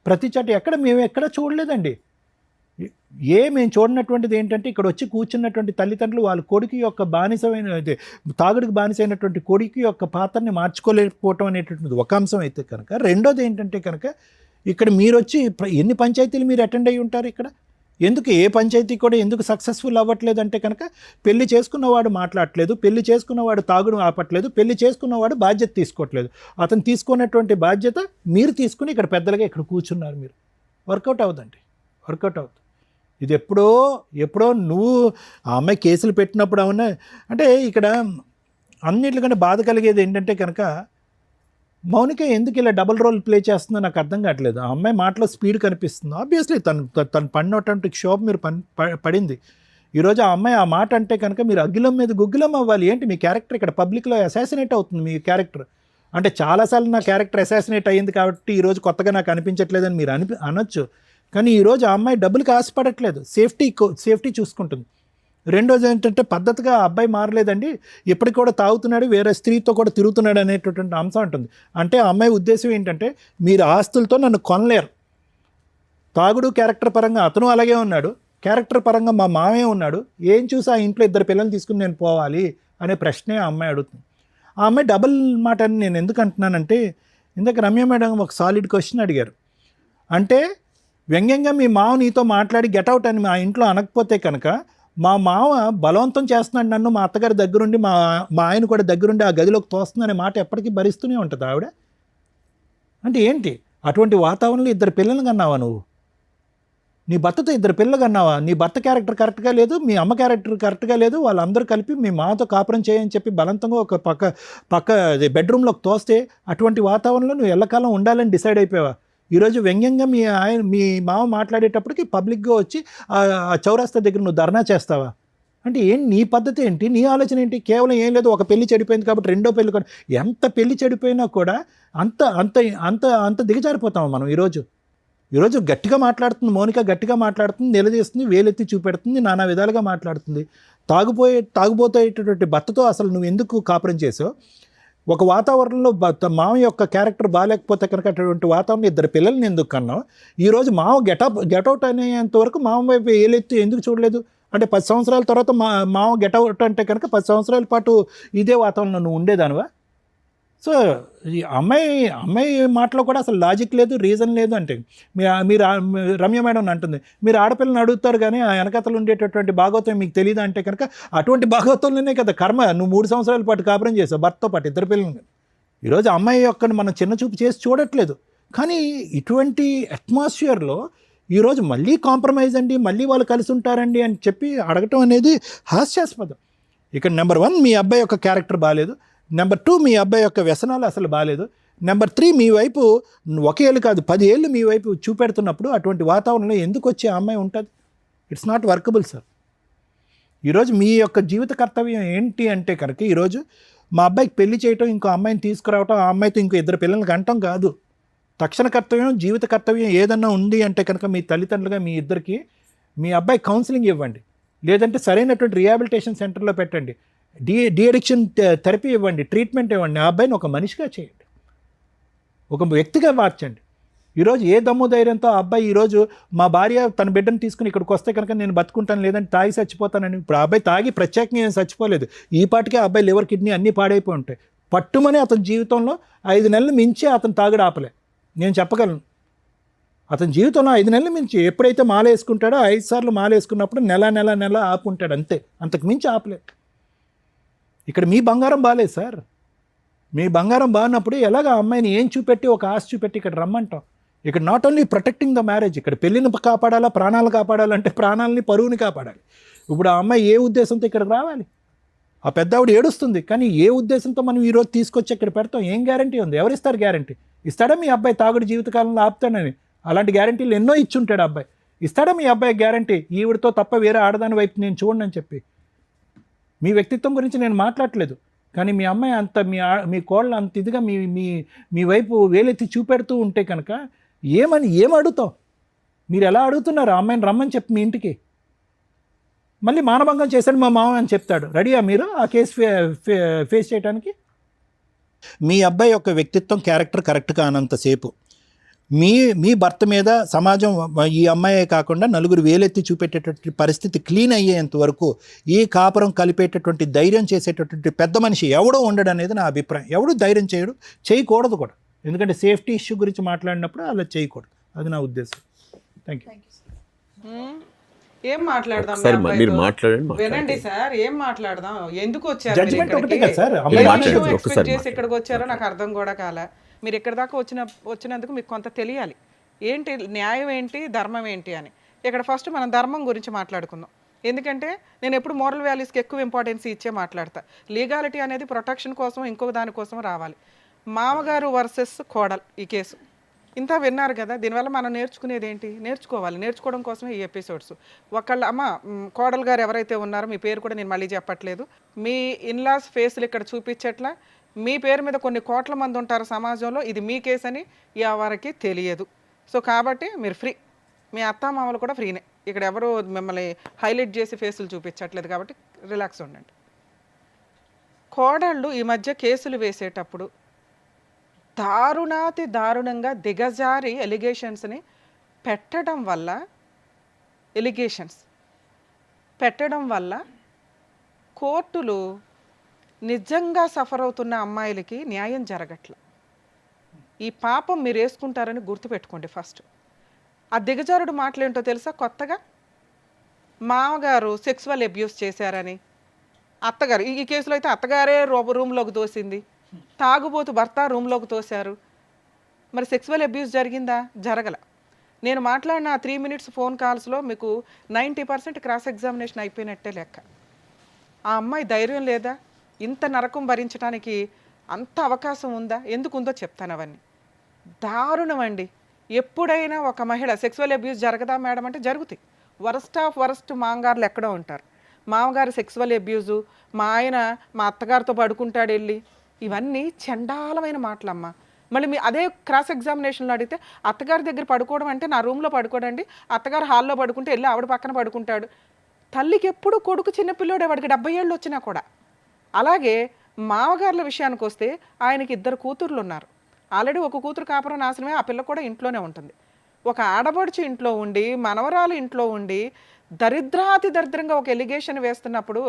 ప్రతి చోట మేము ఎక్కడ చూడలేదండి. మేము చూడనటువంటిది ఏంటంటే, ఇక్కడ వచ్చి కూర్చున్నటువంటి తల్లిదండ్రులు వాళ్ళ కొడుకు యొక్క బానిసమైన తాగుడికి బానిసైనటువంటి కొడుకు యొక్క పాత్రని మార్చుకోలేకపోవటం అనేటటువంటిది ఒక అంశం అయితే కనుక, రెండోది ఏంటంటే కనుక ఇక్కడ మీరు వచ్చి ఎన్ని పంచాయతీలు మీరు అటెండ్ అయ్యి ఉంటారు? ఇక్కడ ఎందుకు ఏ పంచాయతీ కూడా ఎందుకు సక్సెస్ఫుల్ అవ్వట్లేదు అంటే కనుక, పెళ్లి చేసుకున్నవాడు మాట్లాడట్లేదు, పెళ్లి చేసుకున్నవాడు తాగుడు ఆపట్లేదు, పెళ్లి చేసుకున్నవాడు బాధ్యత తీసుకోవట్లేదు. అతను తీసుకున్నటువంటి బాధ్యత మీరు తీసుకుని ఇక్కడ పెద్దలుగా ఇక్కడ కూర్చున్నారు. మీరు వర్కౌట్ అవ్వదండి, వర్కౌట్ అవుతుంది. ఇది ఎప్పుడో నువ్వు ఆ అమ్మాయి కేసులు పెట్టినప్పుడు అవునా అంటే, ఇక్కడ అన్నిటికంటే బాధ కలిగేది ఏంటంటే కనుక, మౌనిక ఎందుకు ఇలా డబుల్ రోల్ ప్లే చేస్తుందో నాకు అర్థం కావట్లేదు. ఆ అమ్మాయి మాటలో స్పీడ్ కనిపిస్తుంది. ఆబ్వియస్లీ తను పడినటువంటి క్షోభ మీరు పడింది. ఈరోజు ఆ అమ్మాయి ఆ మాట అంటే కనుక మీరు అగ్గిలం మీద గుగ్గిలం అవ్వాలి. ఏంటి మీ క్యారెక్టర్ ఇక్కడ పబ్లిక్లో అసాసినేట్ అవుతుంది. మీ క్యారెక్టర్ అంటే చాలాసార్లు నా క్యారెక్టర్ అసాసినేట్ అయ్యింది కాబట్టి ఈరోజు కొత్తగా నాకు అనిపించట్లేదని మీరు అనొచ్చు. కానీ ఈరోజు ఆ అమ్మాయి డబ్బులకి ఆశపడట్లేదు, సేఫ్టీ చూసుకుంటుంది. రెండోది ఏంటంటే పద్ధతిగా ఆ అబ్బాయి మారలేదండి, ఇప్పటికి కూడా తాగుతున్నాడు, వేరే స్త్రీతో కూడా తిరుగుతున్నాడు అనేటటువంటి అంశం ఉంటుంది. అంటే ఆ అమ్మాయి ఉద్దేశం ఏంటంటే మీరు ఆస్తులతో నన్ను కొనలేరు. తాగుడు క్యారెక్టర్ పరంగా అతను అలాగే ఉన్నాడు, క్యారెక్టర్ పరంగా మా మామే ఉన్నాడు, ఏం చూసి ఆ ఇంట్లో ఇద్దరు పిల్లల్ని తీసుకుని నేను పోవాలి అనే ప్రశ్నే ఆ అమ్మాయి అడుగుతుంది. ఆ అమ్మాయి డబుల్ మాట అని నేను ఎందుకు అంటున్నానంటే, ఇందాక రమ్య మేడం ఒక సాలిడ్ క్వశ్చన్ అడిగారు. అంటే వ్యంగ్యంగా మీ మావ నీతో మాట్లాడి గెటౌట్ అని మా ఇంట్లో అనకపోతే కనుక మా మావ బలవంతం చేస్తున్నాడు నన్ను, మా అత్తగారి దగ్గరుండి మా ఆయన కూడా దగ్గరుండి ఆ గదిలోకి తోస్తుందనే మాట ఎప్పటికీ భరిస్తూనే ఉంటుంది ఆవిడ. అంటే ఏంటి అటువంటి వాతావరణంలో ఇద్దరు పిల్లలు కన్నావా నువ్వు? నీ భర్తతో ఇద్దరు పిల్లలు కన్నావా? నీ భర్త క్యారెక్టర్ కరెక్ట్గా లేదు, మీ అమ్మ క్యారెక్టర్ కరెక్ట్గా లేదు, వాళ్ళందరూ కలిపి మీ మాతో కాపురం చేయని చెప్పి బలవంతంగా ఒక పక్క బెడ్రూమ్లోకి తోస్తే అటువంటి వాతావరణంలో నువ్వు ఎల్లకాలం ఉండాలని డిసైడ్ అయిపోయావా? ఈరోజు వ్యంగ్యంగా మీ మామ మాట్లాడేటప్పటికి పబ్లిక్గా వచ్చి ఆ చౌరాస్తా దగ్గర నువ్వు ధర్నా చేస్తావా? అంటే నీ పద్ధతి ఏంటి, నీ ఆలోచన ఏంటి? కేవలం ఏం లేదు, ఒక పెళ్లి చెడిపోయింది కాబట్టి రెండో పెళ్లి కూడా. ఎంత పెళ్లి చెడిపోయినా కూడా అంత అంత అంత అంత దిగజారిపోతాము మనం. ఈరోజు గట్టిగా మాట్లాడుతుంది మౌనిక, గట్టిగా మాట్లాడుతుంది, నిలదీస్తుంది, వేలెత్తి చూపెడుతుంది, నానా విధాలుగా మాట్లాడుతుంది. తాగుబోయేటటువంటి భర్తతో అసలు నువ్వు ఎందుకు కాపురం చేసావు? ఒక వాతావరణంలో మామ యొక్క క్యారెక్టర్ బాగాలేకపోతే కనుక అటువంటి వాతావరణం ఇద్దరు పిల్లల్ని ఎందుకు కన్నావు? ఈరోజు మామ గెటౌట్ అనేంత వరకు మామ వైపు ఏలెత్తి ఎందుకు చూడలేదు? అంటే 10 సంవత్సరాల తర్వాత మామ గెటౌట్ అంటే కనుక 10 సంవత్సరాల పాటు ఇదే వాతావరణంలో నువ్వు ఉండేదానివా? సో ఈ అమ్మాయి మాటలో కూడా అసలు లాజిక్ లేదు, రీజన్ లేదు. అంటే మీరు రమ్య మేడం అంటుంది, మీరు ఆడపిల్లని అడుగుతారు కానీ ఆ వెనకతలు ఉండేటటువంటి భాగవతం మీకు తెలియదు అంటే కనుక అటువంటి భాగవతంలోనే కదా కర్మ. నువ్వు 3 సంవత్సరాల పాటు కాపురం చేసావు భర్తతో పాటు ఇద్దరు పిల్లల్ని. ఈరోజు అమ్మాయి యొక్క మనం చిన్న చూపు చేసి చూడట్లేదు. కానీ ఇటువంటి అట్మాస్ఫియర్లో ఈరోజు మళ్ళీ కాంప్రమైజ్ అండి, మళ్ళీ వాళ్ళు కలిసి ఉంటారండి అని చెప్పి అడగటం అనేది హాస్యాస్పదం. ఇక్కడ నెంబర్ 1 మీ అబ్బాయి యొక్క క్యారెక్టర్ బాగాలేదు, నెంబర్ 2 మీ అబ్బాయి యొక్క వ్యసనాలు అసలు బాగాలేదు, నెంబర్ 3 మీ వైపు 1 ఏళ్ళు కాదు 10 ఏళ్ళు మీ వైపు చూపెడుతున్నప్పుడు అటువంటి వాతావరణంలో ఎందుకు వచ్చే అమ్మాయి ఉంటుంది? It's not workable sir. ఈరోజు మీ యొక్క జీవిత కర్తవ్యం ఏంటి అంటే కనుక ఈరోజు మా అబ్బాయికి పెళ్లి చేయటం, ఇంకో అమ్మాయిని తీసుకురావటం, ఆ అమ్మాయితో ఇంకో ఇద్దరు పిల్లలకి అంటాం కాదు. తక్షణ కర్తవ్యం, జీవిత కర్తవ్యం ఏదన్నా ఉంది అంటే కనుక మీ తల్లిదండ్రులుగా మీ ఇద్దరికి మీ అబ్బాయి కౌన్సిలింగ్ ఇవ్వండి, లేదంటే సరైనటువంటి రిహాబిలిటేషన్ సెంటర్లో పెట్టండి, డి అడిక్షన్ థెరపీ ఇవ్వండి, ట్రీట్మెంట్ ఇవ్వండి. ఆ అబ్బాయిని ఒక మనిషిగా చేయండి, ఒక వ్యక్తిగా మార్చండి. ఈరోజు ఏ దమ్ము ధైర్యంతో ఆ అబ్బాయి ఈరోజు మా భార్య తన బిడ్డను తీసుకుని ఇక్కడికి వస్తే కనుక నేను బతుకుంటాను, లేదంటే తాగి చచ్చిపోతానని. ఇప్పుడు ఆ అబ్బాయి తాగి ప్రత్యేకంగా ఏం చచ్చిపోలేదు, ఈ పాటికే ఆ అబ్బాయి లివర్ కిడ్నీ అన్నీ పాడైపోయి ఉంటాయి. పట్టుమని అతని జీవితంలో 5 నెలలు మించి అతను తాగుడు ఆపలే, నేను చెప్పగలను. అతని జీవితంలో 5 నెలలు మించి ఎప్పుడైతే మాల వేసుకుంటాడో 5 సార్లు మాల వేసుకున్నప్పుడు నెల ఆపుంటాడు, అంతే, అంతకు మించి ఆపలే. ఇక్కడ మీ బంగారం బాగాలేదు సార్. మీ బంగారం బాగున్నప్పుడు ఎలాగ అమ్మాయిని ఏం చూపెట్టి ఒక ఆశ చూపెట్టి ఇక్కడ రమ్మంటాం? ఇక్కడ not only protecting the marriage, ఇక్కడ పెళ్ళిని కాపాడాలా, ప్రాణాలు కాపాడాలంటే ప్రాణాలని పరువుని కాపాడాలి. ఇప్పుడు ఆ అమ్మాయి ఏ ఉద్దేశంతో ఇక్కడికి రావాలి? ఆ పెద్ద ఆవిడ ఏడుస్తుంది, కానీ ఏ ఉద్దేశంతో మనం ఈరోజు తీసుకొచ్చి ఇక్కడ పెడతాం? ఏం గ్యారంటీ ఉంది? ఎవరిస్తారు గ్యారంటీ? ఇస్తాడా మీ అబ్బాయి తాగుడు జీవితకాలంలో ఆపుతాడని? అలాంటి గ్యారంటీలు ఎన్నో ఇచ్చుంటాడు అబ్బాయి. ఇస్తాడా మీ అబ్బాయి గ్యారంటీ ఈవిడతో తప్ప వేరే ఆడదాని వైపు నేను చూడండి అని చెప్పి? మీ వ్యక్తిత్వం గురించి నేను మాట్లాడట్లేదు, కానీ మీ అమ్మాయి అంత మీ కోళ్ళ అంత ఇదిగా మీ వైపు వేలెత్తి చూపెడుతూ ఉంటే కనుక ఏం అడుగుతాం? మీరు ఎలా అడుగుతున్నారు? ఆ అమ్మాయిని రమ్మని చెప్పి మీ ఇంటికి మళ్ళీ మానభంగం చేశాడు మా మామ అని చెప్తాడు. రెడీయా మీరు ఆ కేసు ఫేస్ చేయడానికి? మీ అబ్బాయి యొక్క వ్యక్తిత్వం క్యారెక్టర్ కరెక్ట్గా అనంతసేపు మీ భర్త మీద సమాజం ఈ అమ్మాయే కాకుండా నలుగురు వేలెత్తి చూపెట్టేటటువంటి పరిస్థితి క్లీన్ అయ్యేంత వరకు ఈ కాపురం కలిపేటటువంటి ధైర్యం చేసేటటువంటి పెద్ద మనిషి ఎవడో ఉండడు అనేది నా అభిప్రాయం. ఎవడు ధైర్యం చేయకూడదు కూడా, ఎందుకంటే సేఫ్టీ ఇష్యూ గురించి మాట్లాడినప్పుడు అలా చేయకూడదు. అది నా ఉద్దేశం. Thank you. ఏం మాట్లాడదాం? సార్ మీరు మాట్లాడండి. వినండి సార్, ఏం మాట్లాడదాం? ఎందుకు వచ్చారు? జడ్జిమెంట్ ఒకటే కదా సార్. ఎక్స్పెక్ట్ చేసి ఇక్కడికి వచ్చారో నాకు అర్థం కూడా కాలే. మీరు ఇక్కడి దాకా వచ్చినందుకు మీకు కొంత తెలియాలి, ఏంటి న్యాయం ఏంటి, ధర్మం ఏంటి అని. ఇక్కడ ఫస్ట్ మనం ధర్మం గురించి మాట్లాడుకుందాం. ఎందుకంటే నేను ఎప్పుడు మోరల్ వాల్యూస్కి ఎక్కువ ఇంపార్టెన్స్ ఇచ్చే మాట్లాడతా. లీగాలిటీ అనేది ప్రొటెక్షన్ కోసం ఇంకొక దానికోసం రావాలి. మామగారు వర్సెస్ కోడల్ ఈ కేసు ఇంత విన్నారు కదా. దీనివల్ల మనం నేర్చుకునేది ఏంటి? నేర్చుకోవడం కోసమే ఈ ఎపిసోడ్స్. అమ్మ కోడలు గారు ఎవరైతే ఉన్నారో, మీ పేరు కూడా నేను మళ్ళీ చెప్పట్లేదు, మీ ఇన్లాస్ ఫేస్లు ఇక్కడ చూపించట్లా. మీ పేరు మీద కొన్ని కోట్ల మంది ఉంటారు సమాజంలో, ఇది మీ కేసు అని ఎవరికి తెలియదు. సో కాబట్టి మీరు ఫ్రీ, మీ అత్తామామలు కూడా ఫ్రీనే, ఇక్కడ ఎవరు మిమ్మల్ని హైలైట్ చేసి ఫేసులు చూపించట్లేదు కాబట్టి రిలాక్స్ ఉండండి. కోడళ్ళు ఈ మధ్య కేసులు వేసేటప్పుడు దారుణాతి దారుణంగా దిగజారి ఎలిగేషన్స్ని పెట్టడం వల్ల కోర్టులు నిజంగా సఫర్ అవుతున్న అమ్మాయిలకి న్యాయం జరగట్ల. ఈ పాపం మీరు వేసుకుంటారని గుర్తుపెట్టుకోండి. ఫస్ట్ ఆ దిగజారుడు మాటలేంటో తెలుసా? కొత్తగా మామగారు సెక్సువల్ అబ్యూస్ చేశారని, అత్తగారు ఈ కేసులో అయితే అత్తగారే రూమ్లోకి తోసింది, తాగుబోతు భర్త రూమ్లోకి తోశారు. మరి సెక్సువల్ అబ్యూస్ జరిగిందా? జరగల. నేను మాట్లాడిన 3 minutes ఫోన్ కాల్స్లో మీకు 90% క్రాస్ ఎగ్జామినేషన్ అయిపోయినట్టే లెక్క. ఆ అమ్మాయి ధైర్యం లేదా? ఇంత నరకం భరించడానికి అంత అవకాశం ఉందా? ఎందుకు ఉందో చెప్తాను. అవన్నీ దారుణం అండి. ఎప్పుడైనా ఒక మహిళ సెక్సువల్ అబ్యూస్ జరగదా మేడం అంటే జరుగుతాయి. వరస్ట్ ఆఫ్ వరస్ట్ మామగారులు ఎక్కడో ఉంటారు. మామగారు సెక్సువల్ అబ్యూజు, మా ఆయన మా అత్తగారితో పడుకుంటాడు వెళ్ళి, ఇవన్నీ చండాలమైన మాటలమ్మా. మళ్ళీ మీ అదే క్రాస్ ఎగ్జామినేషన్లో అడిగితే అత్తగారి దగ్గర పడుకోవడం అంటే నా రూమ్లో పడుకోడండి, అత్తగారు హాల్లో పడుకుంటే వెళ్ళి ఆవిడ పక్కన పడుకుంటాడు. తల్లికి ఎప్పుడు కొడుకు చిన్నపిల్లోడే, వాడికి 70 ఏళ్ళు వచ్చినా కూడా. అలాగే మామగారుల విషయానికి వస్తే ఆయనకి 2 కూతుర్లు ఉన్నారు. ఆల్రెడీ ఒక కూతురు కాపురం నాశనమే, ఆ పిల్ల కూడా ఇంట్లోనే ఉంటుంది. ఒక ఆడబడుచు ఇంట్లో ఉండి, మనవరాలు ఇంట్లో ఉండి దరిద్రాతి దరిద్రంగా ఒక ఎలిగేషన్ వేస్తున్నప్పుడు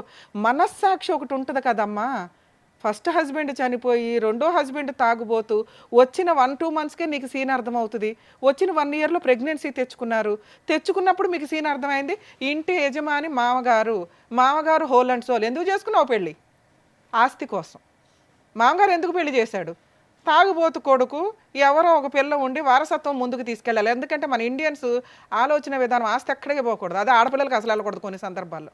మనస్సాక్షి ఒకటి ఉంటుంది కదమ్మా. ఫస్ట్ హస్బెండ్ చనిపోయి రెండో హస్బెండ్ తాగుబోతూ వచ్చిన 1-2 monthsకే నీకు సీన్ అర్థమవుతుంది. వచ్చిన 1 yearలో ప్రెగ్నెన్సీ తెచ్చుకున్నప్పుడు మీకు సీన్ అర్థమైంది. ఇంటి యజమాని మామగారు హోల్ అండ్ సోల్. ఎందుకు చేసుకున్నావు పెళ్ళి? ఆస్తి కోసం. మామగారు ఎందుకు పెళ్లి చేశాడు? తాగుబోతు కొడుకు ఎవరో ఒక పిల్ల ఉండి వారసత్వం ముందుకు తీసుకెళ్ళాలి. ఎందుకంటే మన ఇండియన్స్ ఆలోచన విధానం ఆస్తి ఎక్కడికి పోకూడదు. అదే ఆడపిల్లలకి అసలు వెళ్ళకూడదు. కొన్ని సందర్భాల్లో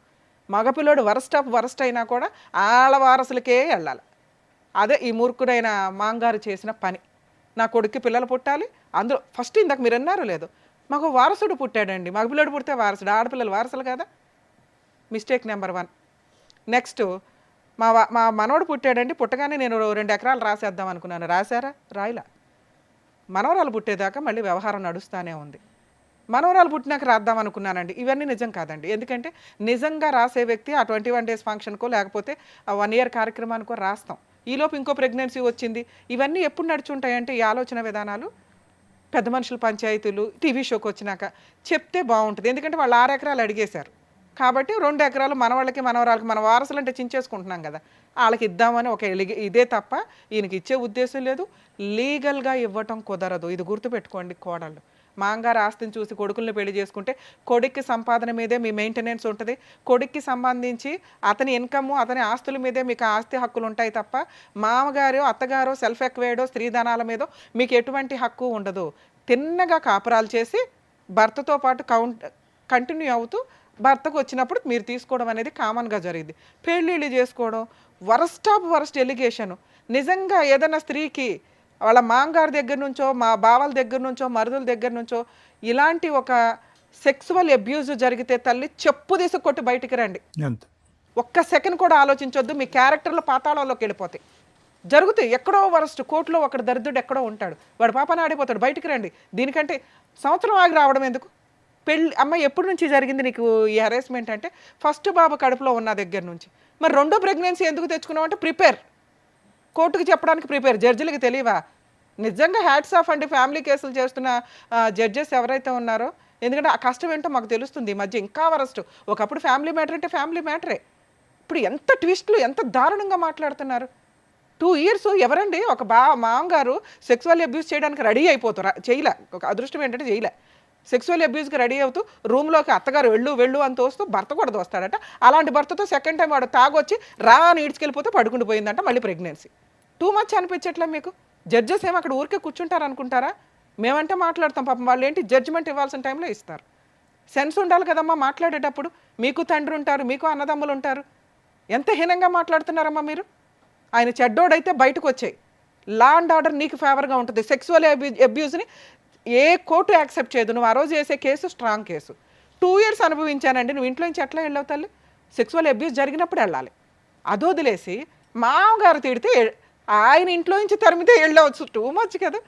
మగపిల్లడు వరస్ట్ ఆఫ్ వరస్ట్ అయినా కూడా ఆళ్ళ వారసులకే వెళ్ళాలి. అదే ఈ మూర్ఖుడైన మాంగారు చేసిన పని. నా కొడుక్కి పిల్లలు పుట్టాలి, అందులో ఫస్ట్ ఇందాక మీరు అన్నారో లేదో, మాకు వారసుడు పుట్టాడండి. మగపిల్లడు పుడితే వారసుడు, ఆడపిల్లలు వారసులు కదా. Mistake number 1. నెక్స్ట్ మా మనవడు పుట్టాడండి, పుట్టగానే నేను 2 ఎకరాలు రాసేద్దాం అనుకున్నాను. రాశారా? రాయిలా. మనవరాలు పుట్టేదాకా మళ్ళీ వ్యవహారం నడుస్తూనే ఉంది. మనవరాలు పుట్టినాక రాద్దాం అనుకున్నానండి. ఇవన్నీ నిజం కాదండి. ఎందుకంటే నిజంగా రాసే వ్యక్తి ఆ 21 days ఫంక్షన్కో లేకపోతే ఆ 1 year కార్యక్రమానికో రాస్తాం. ఈలోపు ఇంకో ప్రెగ్నెన్సీ వచ్చింది. ఇవన్నీ ఎప్పుడు నడుచుంటాయంటే ఈ ఆలోచన విధానాలు పెద్ద మనుషుల పంచాయతీలు టీవీ షోకి వచ్చినాక చెప్తే బాగుంటుంది. ఎందుకంటే వాళ్ళు 6 ఎకరాలు అడిగేశారు కాబట్టి 2 ఎకరాలు మనవాళ్ళకి మనవరాలకి, మన వారసులు అంటే చించేసుకుంటున్నాం కదా, వాళ్ళకి ఇద్దామని ఒక ఇదే తప్ప ఈయనకి ఇచ్చే ఉద్దేశం లేదు. లీగల్గా ఇవ్వటం కుదరదు. ఇది గుర్తుపెట్టుకోండి కోడళ్ళు. మాంగారు ఆస్తిని చూసి కొడుకుల్ని పెళ్లి చేసుకుంటే కొడుక్కి సంపాదన మీదే మీ మెయింటెనెన్స్ ఉంటుంది. కొడుక్కి సంబంధించి అతని ఇన్కమ్, అతని ఆస్తుల మీదే మీకు ఆస్తి హక్కులు ఉంటాయి తప్ప మామగారు అత్తగారో సెల్ఫ్ ఎక్వైర్డో స్త్రీధనాల మీదో మీకు ఎటువంటి హక్కు ఉండదు. తిన్నగా కాపురాలు చేసి భర్తతో పాటు కంటిన్యూ అవుతూ భర్తకు వచ్చినప్పుడు మీరు తీసుకోవడం అనేది కామన్గా జరిగింది. పెళ్ళిళ్ళు చేసుకోవడం వరస్ట్ ఆఫ్ వరస్ట్ ఎలిగేషను. నిజంగా ఏదైనా స్త్రీకి వాళ్ళ మాంగారి దగ్గర నుంచో, మా బావల దగ్గర నుంచో, మరుదుల దగ్గర నుంచో ఇలాంటి ఒక సెక్సువల్ అబ్యూజ్ జరిగితే తల్లి చెప్పు తీసి కొట్టి బయటికి రండి. ఒక్క సెకండ్ కూడా ఆలోచించొద్దు. మీ క్యారెక్టర్లో పాతాళంలోకి వెళ్ళిపోతాయి. జరుగుతాయి. ఎక్కడో వరస్ట్ కోర్టులో ఒకడు దరిద్రుడు ఎక్కడో ఉంటాడు, వాడు పాపన ఆడిపోతాడు. బయటికి రండి. దీనికంటే సంవత్సరం ఆగి రావడం ఎందుకు? పెళ్ళి అమ్మాయి ఎప్పటి నుంచి జరిగింది నీకు ఈ హెరాస్మెంట్ అంటే ఫస్ట్ బాబు కడుపులో ఉన్న దగ్గర నుంచి. మరి రెండో ప్రెగ్నెన్సీ ఎందుకు తెచ్చుకున్నావు అంటే ప్రిపేర్, కోర్టుకి చెప్పడానికి ప్రిపేర్. జడ్జిలకి తెలియవా? నిజంగా హ్యాట్స్ ఆఫ్ అండి ఫ్యామిలీ కేసులు చేస్తున్న జడ్జెస్ ఎవరైతే ఉన్నారో. ఎందుకంటే ఆ కష్టం ఏంటో మాకు తెలుస్తుంది. ఈ మధ్య ఇంకా వరస్ట్. ఒకప్పుడు ఫ్యామిలీ మ్యాటర్ అంటే ఫ్యామిలీ మ్యాటరే, ఇప్పుడు ఎంత ట్విస్ట్లు, ఎంత దారుణంగా మాట్లాడుతున్నారు. 2 years ఎవరండి ఒక మామగారు సెక్సువల్ అబ్యూస్ చేయడానికి రెడీ అయిపోతారు. చేయలే, ఒక అదృష్టం ఏంటంటే చేయలే. సెక్సువల్ అబ్యూస్కి రెడీ అవుతూ రూమ్లోకి అత్తగారు వెళ్ళు అని తోస్తూ భర్త కూడా దోస్తాడట. అలాంటి భర్తతో సెకండ్ టైం వాడు తాగొచ్చి అని ఈడ్చుకెళ్ళిపోతే పడుకుంటూ పోయిందంట. మళ్ళీ ప్రెగ్నెన్సీ. టూ మచ్ అనిపించట్లే మీకు? జడ్జెస్ ఏమో అక్కడ ఊరికే కూర్చుంటారు అనుకుంటారా? మేమంటే మాట్లాడతాం, పాపం వాళ్ళు ఏంటి జడ్జిమెంట్ ఇవ్వాల్సిన టైంలో ఇస్తారు. సెన్స్ ఉండాలి కదమ్మా మాట్లాడేటప్పుడు. మీకు తండ్రి ఉంటారు, మీకు అన్నదమ్ములు ఉంటారు. ఎంత హీనంగా మాట్లాడుతున్నారమ్మా మీరు. ఆయన చెడ్డోడైతే బయటకు వచ్చాయి. లా అండ్ ఆర్డర్ నీకు ఫేవర్గా ఉంటుంది. సెక్సువల్ అబ్యూస్ని ఏ కోర్టు యాక్సెప్ట్ చేయదు. నువ్వు ఆ రోజు చేసే కేసు స్ట్రాంగ్ కేసు. 2 years అనుభవించానండి. నువ్వు ఇంట్లో నుంచి ఎట్లా వెళ్ళావు తల్లి? సెక్సువల్ అబ్యూస్ జరిగినప్పుడు వెళ్ళాలి. అదొదిలేసి మామగారు తిడితే ఆయన ఇంట్లో నుంచి తరిమితే వెళ్ళవచ్చు. టూ మచ్ కదా.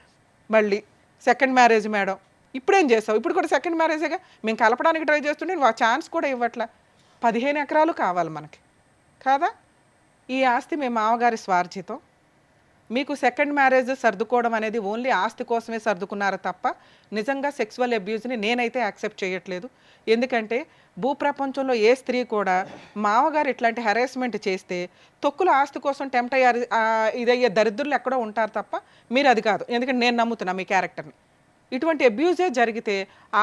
మళ్ళీ సెకండ్ మ్యారేజ్ మేడం, ఇప్పుడేం చేస్తావు? ఇప్పుడు కూడా సెకండ్ మ్యారేజేగా. మేము కలపడానికి ట్రై చేస్తుంటే నువ్వు ఆ ఛాన్స్ కూడా ఇవ్వట్లా. 15 ఎకరాలు కావాలి మనకి కాదా? ఈ ఆస్తి మీ మామగారి స్వార్జితం. మీకు సెకండ్ మ్యారేజ్ సర్దుకోవడం అనేది ఓన్లీ ఆస్తి కోసమే సర్దుకున్నారు తప్ప నిజంగా సెక్సువల్ అబ్యూజ్ని నేనైతే యాక్సెప్ట్ చేయట్లేదు. ఎందుకంటే భూప్రపంచంలో ఏ స్త్రీ కూడా మామగారు ఇట్లాంటి హెరాస్మెంట్ చేస్తే తొక్కుల ఆస్తి కోసం టెంప్ట్ అయ్యారు ఇదయ్యే దరిద్రులు ఎక్కడో ఉంటారు తప్ప మీరు అది కాదు. ఎందుకంటే నేను నమ్ముతున్నా మీ క్యారెక్టర్ని. ఇటువంటి అబ్యూజే జరిగితే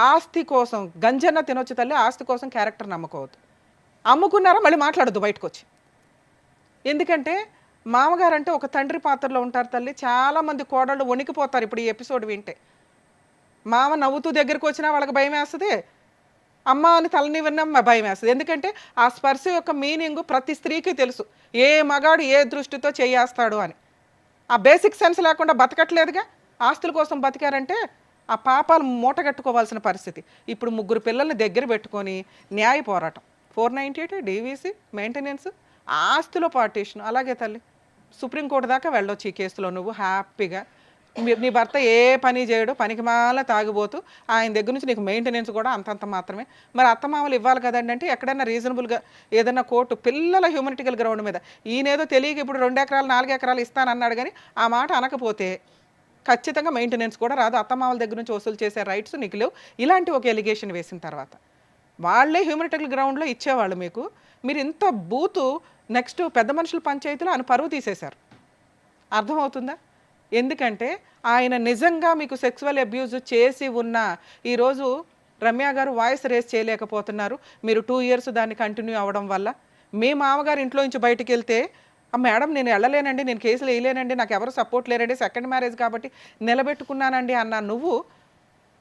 ఆస్తి కోసం గంజన్న తినొచ్చు తల్లి, ఆస్తి కోసం క్యారెక్టర్ నమ్ముకోవద్దు. అమ్ముకున్నారా మళ్ళీ మాట్లాడద్దు బయటకు వచ్చి. ఎందుకంటే మామగారు అంటే ఒక తండ్రి పాత్రలో ఉంటారు తల్లి. చాలామంది కోడళ్ళు వణికిపోతారు ఇప్పుడు ఈ ఎపిసోడ్ వింటే. మామ నవ్వుతూ దగ్గరికి వచ్చినా వాళ్ళకి భయం వేస్తుంది, అమ్మ అని తలని విన్నా భయం వేస్తుంది. ఎందుకంటే ఆ స్పర్శ యొక్క మీనింగ్ ప్రతి స్త్రీకి తెలుసు. ఏ మగాడు ఏ దృష్టితో చేయేస్తాడు అని. ఆ బేసిక్ సెన్స్ లేకుండా బతకట్లేదుగా. ఆస్తుల కోసం బతికారంటే ఆ పాపాలు మూటగట్టుకోవాల్సిన పరిస్థితి. ఇప్పుడు 3 పిల్లల్ని దగ్గర పెట్టుకొని న్యాయ పోరాటం, 498 డీవీసీ, మెయింటెనెన్స్, ఆస్తుల పార్టీషన్. అలాగే తల్లి సుప్రీంకోర్టు దాకా వెళ్ళొచ్చు ఈ కేసులో నువ్వు హ్యాపీగా. నీ భర్త ఏ పని చేయడు, పనికి మాల తాగిపోతూ, ఆయన దగ్గర నుంచి నీకు మెయింటెనెన్స్ కూడా అంతంత మాత్రమే. మరి అత్తమామలు ఇవ్వాలి కదండి అంటే ఎక్కడైనా రీజనబుల్గా ఏదైనా కోర్టు పిల్లల హ్యూమనిటికల్ గ్రౌండ్ మీద ఈయనేదో తెలియక ఇప్పుడు 2 ఎకరాలు 4 ఎకరాలు ఇస్తానన్నాడు కానీ ఆ మాట అనకపోతే ఖచ్చితంగా మెయింటెనెన్స్ కూడా రాదు. అత్తమామల దగ్గర నుంచి వసూలు చేసే రైట్స్ నీకు లేవు. ఇలాంటి ఒక ఎలిగేషన్ వేసిన తర్వాత వాళ్ళే హ్యూమనిటికల్ గ్రౌండ్లో ఇచ్చేవాళ్ళు మీకు. మీరు ఇంత బూతు నెక్స్ట్ పెద్ద మనుషుల పంచాయతీలో ఆయన పరువు తీసేశారు. అర్థమవుతుందా? ఎందుకంటే ఆయన నిజంగా మీకు సెక్సువల్ అబ్యూజ్ చేసి ఉన్న ఈరోజు రమ్య గారు వాయిస్ రేస్ చేయలేకపోతున్నారు. మీరు 2 ఇయర్స్ దాన్ని కంటిన్యూ అవ్వడం వల్ల. మీ మామగారు ఇంట్లో నుంచి బయటికి వెళ్తే మేడం నేను వెళ్ళలేనండి, నేను కేసులు వేయలేనండి, నాకు ఎవరు సపోర్ట్ లేరండి, సెకండ్ మ్యారేజ్ కాబట్టి నిలబెట్టుకున్నానండి అన్న నువ్వు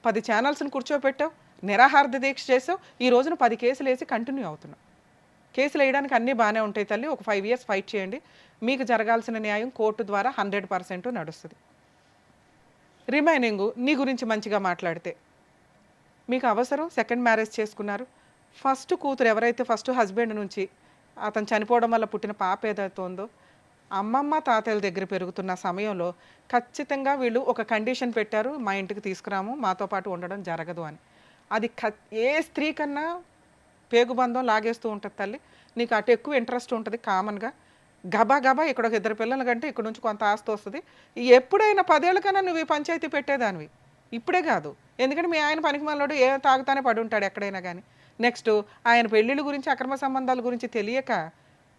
10 ఛానల్స్ని కూర్చోపెట్టావు, నిరాహార దీక్ష చేసావు. ఈ రోజున 10 కేసులు వేసి కంటిన్యూ అవుతున్నావు. కేసులు వేయడానికి అన్నీ బాగానే ఉంటాయి తల్లి. ఒక 5 ఇయర్స్ ఫైట్ చేయండి. మీకు జరగాల్సిన న్యాయం కోర్టు ద్వారా 100% నడుస్తుంది. రిమైనింగ్ నీ గురించి మంచిగా మాట్లాడితే మీకు అవసరం సెకండ్ మ్యారేజ్ చేసుకున్నారు. ఫస్ట్ కూతురు ఎవరైతే ఫస్ట్ హస్బెండ్ నుంచి అతను చనిపోవడం వల్ల పుట్టిన పాప ఏదైతే ఉందో అమ్మమ్మ తాతయ్యల దగ్గర పెరుగుతున్న సమయంలో ఖచ్చితంగా వీళ్ళు ఒక కండిషన్ పెట్టారు, మా ఇంటికి తీసుకురాము, మాతో పాటు ఉండడం జరగదు అని. అది ఏ స్త్రీ కన్నా పేగుబంధం లాగేస్తూ ఉంటుంది తల్లి. నీకు అటు ఎక్కువ ఇంట్రెస్ట్ ఉంటుంది కామన్గా. గబా గబా ఇక్కడ ఒక 2 పిల్లల కంటే ఇక్కడ నుంచి కొంత ఆస్తి వస్తుంది. ఎప్పుడైనా 10 ఏళ్ళకన్నా నువ్వు ఈ పంచాయతీ పెట్టేదానివి, ఇప్పుడే కాదు. ఎందుకంటే మీ ఆయన పనికి మనలోడు ఏ తాగుతానే పడి ఉంటాడు ఎక్కడైనా కానీ. నెక్స్ట్ ఆయన పెళ్ళిళ్ళ గురించి అక్రమ సంబంధాల గురించి తెలియక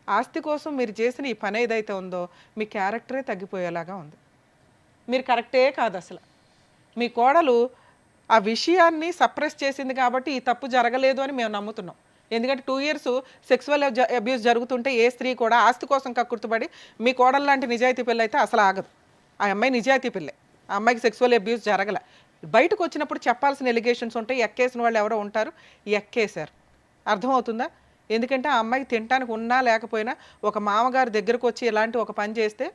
ఆస్తి కోసం మీరు చేసిన ఈ పని ఏదైతే ఉందో మీ క్యారెక్టరే తగ్గిపోయేలాగా ఉంది. మీరు కరెక్టే కాదు అసలు. మీ కోడలు ఆ విషయాన్ని సప్రెస్ చేసింది కాబట్టి ఈ తప్పు జరగలేదు అని మేము నమ్ముతున్నాం. ఎందుకంటే 2 ఇయర్స్ సెక్సువల్ అబ్యూస్ జరుగుతుంటే ఏ స్త్రీ కూడా ఆస్తి కోసం కక్కుర్తుపడి మీ కోడలు లాంటి నిజాయితీ పిల్ల అయితే అసలు ఆగదు. ఆ అమ్మాయి నిజాయితీ పిల్లే, ఆ అమ్మాయికి సెక్సువల్ అబ్యూస్ జరగలే. బయటకు వచ్చినప్పుడు చెప్పాల్సిన ఎలిగేషన్స్ ఉంటాయి. ఎక్కేసిన వాళ్ళు ఎవరో ఉంటారు, ఎక్కేశారు. అర్థమవుతుందా? ఎందుకంటే ఆ అమ్మాయికి తినడానికి ఉన్నా లేకపోయినా ఒక మామగారి దగ్గరకు వచ్చి ఇలాంటి ఒక పని చేస్తే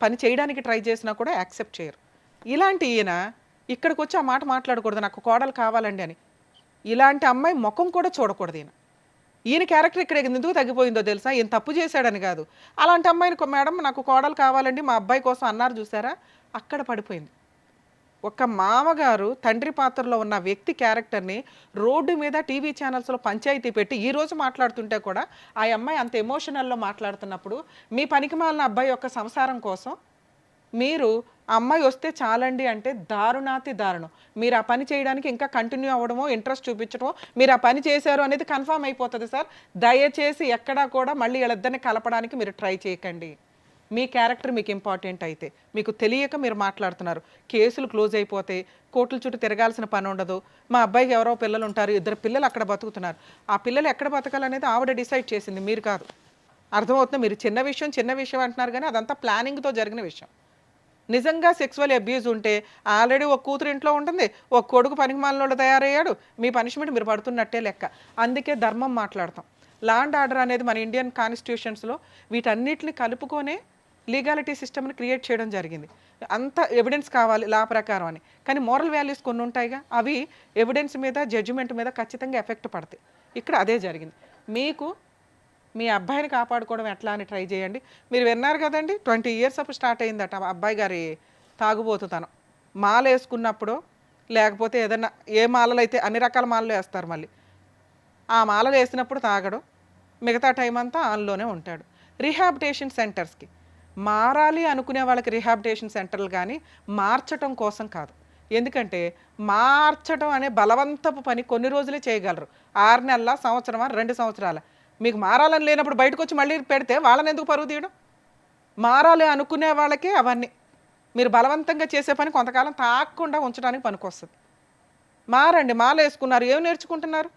పని చేయడానికి ట్రై చేసినా కూడా యాక్సెప్ట్ చేయరు. ఇలాంటి ఈయన ఇక్కడికి వచ్చి ఆ మాట మాట్లాడకూడదు, నాకు కోడలు కావాలండి అని. ఇలాంటి అమ్మాయి ముఖం కూడా చూడకూడదు. ఈయన క్యారెక్టర్ ఇక్కడ ఎందుకు తగ్గిపోయిందో తెలుసా? ఈయన తప్పు చేశాడని కాదు. అలాంటి అమ్మాయిని మేడం నాకు కోడలు కావాలండి మా అబ్బాయి కోసం అన్నారు చూసారా, అక్కడ పడిపోయింది. ఒక మామగారు తండ్రి పాత్రలో ఉన్న వ్యక్తి క్యారెక్టర్ని రోడ్డు మీద టీవీ ఛానల్స్లో పంచాయతీ పెట్టి ఈరోజు మాట్లాడుతుంటే కూడా ఆ అమ్మాయి అంత ఎమోషనల్లో మాట్లాడుతున్నప్పుడు మీ పనికిమాలిన అబ్బాయి యొక్క సంసారం కోసం మీరు అమ్మాయి వస్తే చాలండి అంటే దారుణాతి దారుణం. మీరు ఆ పని చేయడానికి ఇంకా కంటిన్యూ అవ్వడమో ఇంట్రెస్ట్ చూపించడమో మీరు ఆ పని చేశారు అనేది కన్ఫర్మ్ అయిపోతుంది సార్. దయచేసి ఎక్కడా కూడా మళ్ళీ వీళ్ళిద్దరిని కలపడానికి మీరు ట్రై చేయకండి. మీ క్యారెక్టర్ మీకు ఇంపార్టెంట్ అయితే మీకు తెలియక మీరు మాట్లాడుతున్నారు. కేసులు క్లోజ్ అయిపోతే కోర్టుల చుట్టూ తిరగాల్సిన పని ఉండదు. మా అబ్బాయికి ఎవరో పిల్లలు ఉంటారు, 2 పిల్లలు అక్కడ బతుకుతున్నారు. ఆ పిల్లలు ఎక్కడ బతకాలనేది ఆవిడ డిసైడ్ చేసింది, మీరు కాదు. అర్థమవుతుంది? మీరు చిన్న విషయం అంటున్నారు కానీ అదంతా ప్లానింగ్తో జరిగిన విషయం. నిజంగా సెక్సువల్ అబ్యూజ్ ఉంటే ఆల్రెడీ ఒక కూతురు ఇంట్లో ఉంటుంది, ఒక కొడుకు పనికిమాలినోళ్ళు తయారయ్యాడు, మీ పనిష్మెంట్ మీరు పడుతున్నట్టే లెక్క. అందుకే ధర్మం మాట్లాడతాం. లా అండ్ ఆర్డర్ అనేది మన ఇండియన్ కాన్స్టిట్యూషన్స్లో వీటన్నిటిని కలుపుకొనే లీగాలిటీ సిస్టమ్ని క్రియేట్ చేయడం జరిగింది. అంత ఎవిడెన్స్ కావాలి లా ప్రకారం అని. కానీ మోరల్ వాల్యూస్ కొన్ని ఉంటాయిగా, అవి ఎవిడెన్స్ మీద జడ్జిమెంట్ మీద ఖచ్చితంగా ఎఫెక్ట్ పడతాయి. ఇక్కడ అదే జరిగింది. మీకు మీ అబ్బాయిని కాపాడుకోవడం ఎట్లా అని ట్రై చేయండి. మీరు విన్నారు కదండి, 20 ఇయర్స్ అప్పుడు స్టార్ట్ అయిందట అబ్బాయి గారి తాగుబోతుతనం. మాల వేసుకున్నప్పుడు లేకపోతే ఏదన్నా ఏ మాలలు అయితే అన్ని రకాల మాలలు వేస్తారు మళ్ళీ ఆ మాలలు వేసినప్పుడు తాగడం, మిగతా టైం అంతా ఆన్లోనే ఉంటాడు. రీహాబిటేషన్ సెంటర్స్కి మారాలి అనుకునే వాళ్ళకి రీహాబిటేషన్ సెంటర్లు కానీ మార్చటం కోసం కాదు. ఎందుకంటే మార్చడం అనే బలవంతపు పని కొన్ని రోజులే చేయగలరు, 6 నెలల, సంవత్సరమా, 2 సంవత్సరాల. మీకు మారాలని లేనప్పుడు బయటకు వచ్చి మళ్ళీ పెడితే వాళ్ళని ఎందుకు పరువు తీయడం? మారాలి అనుకునే వాళ్ళకే అవన్నీ. మీరు బలవంతంగా చేసే పని కొంతకాలం తాగకుండా ఉంచడానికి పనికొస్తుంది. మారండి, మాల వేసుకున్నారు, ఏం నేర్చుకుంటున్నారు?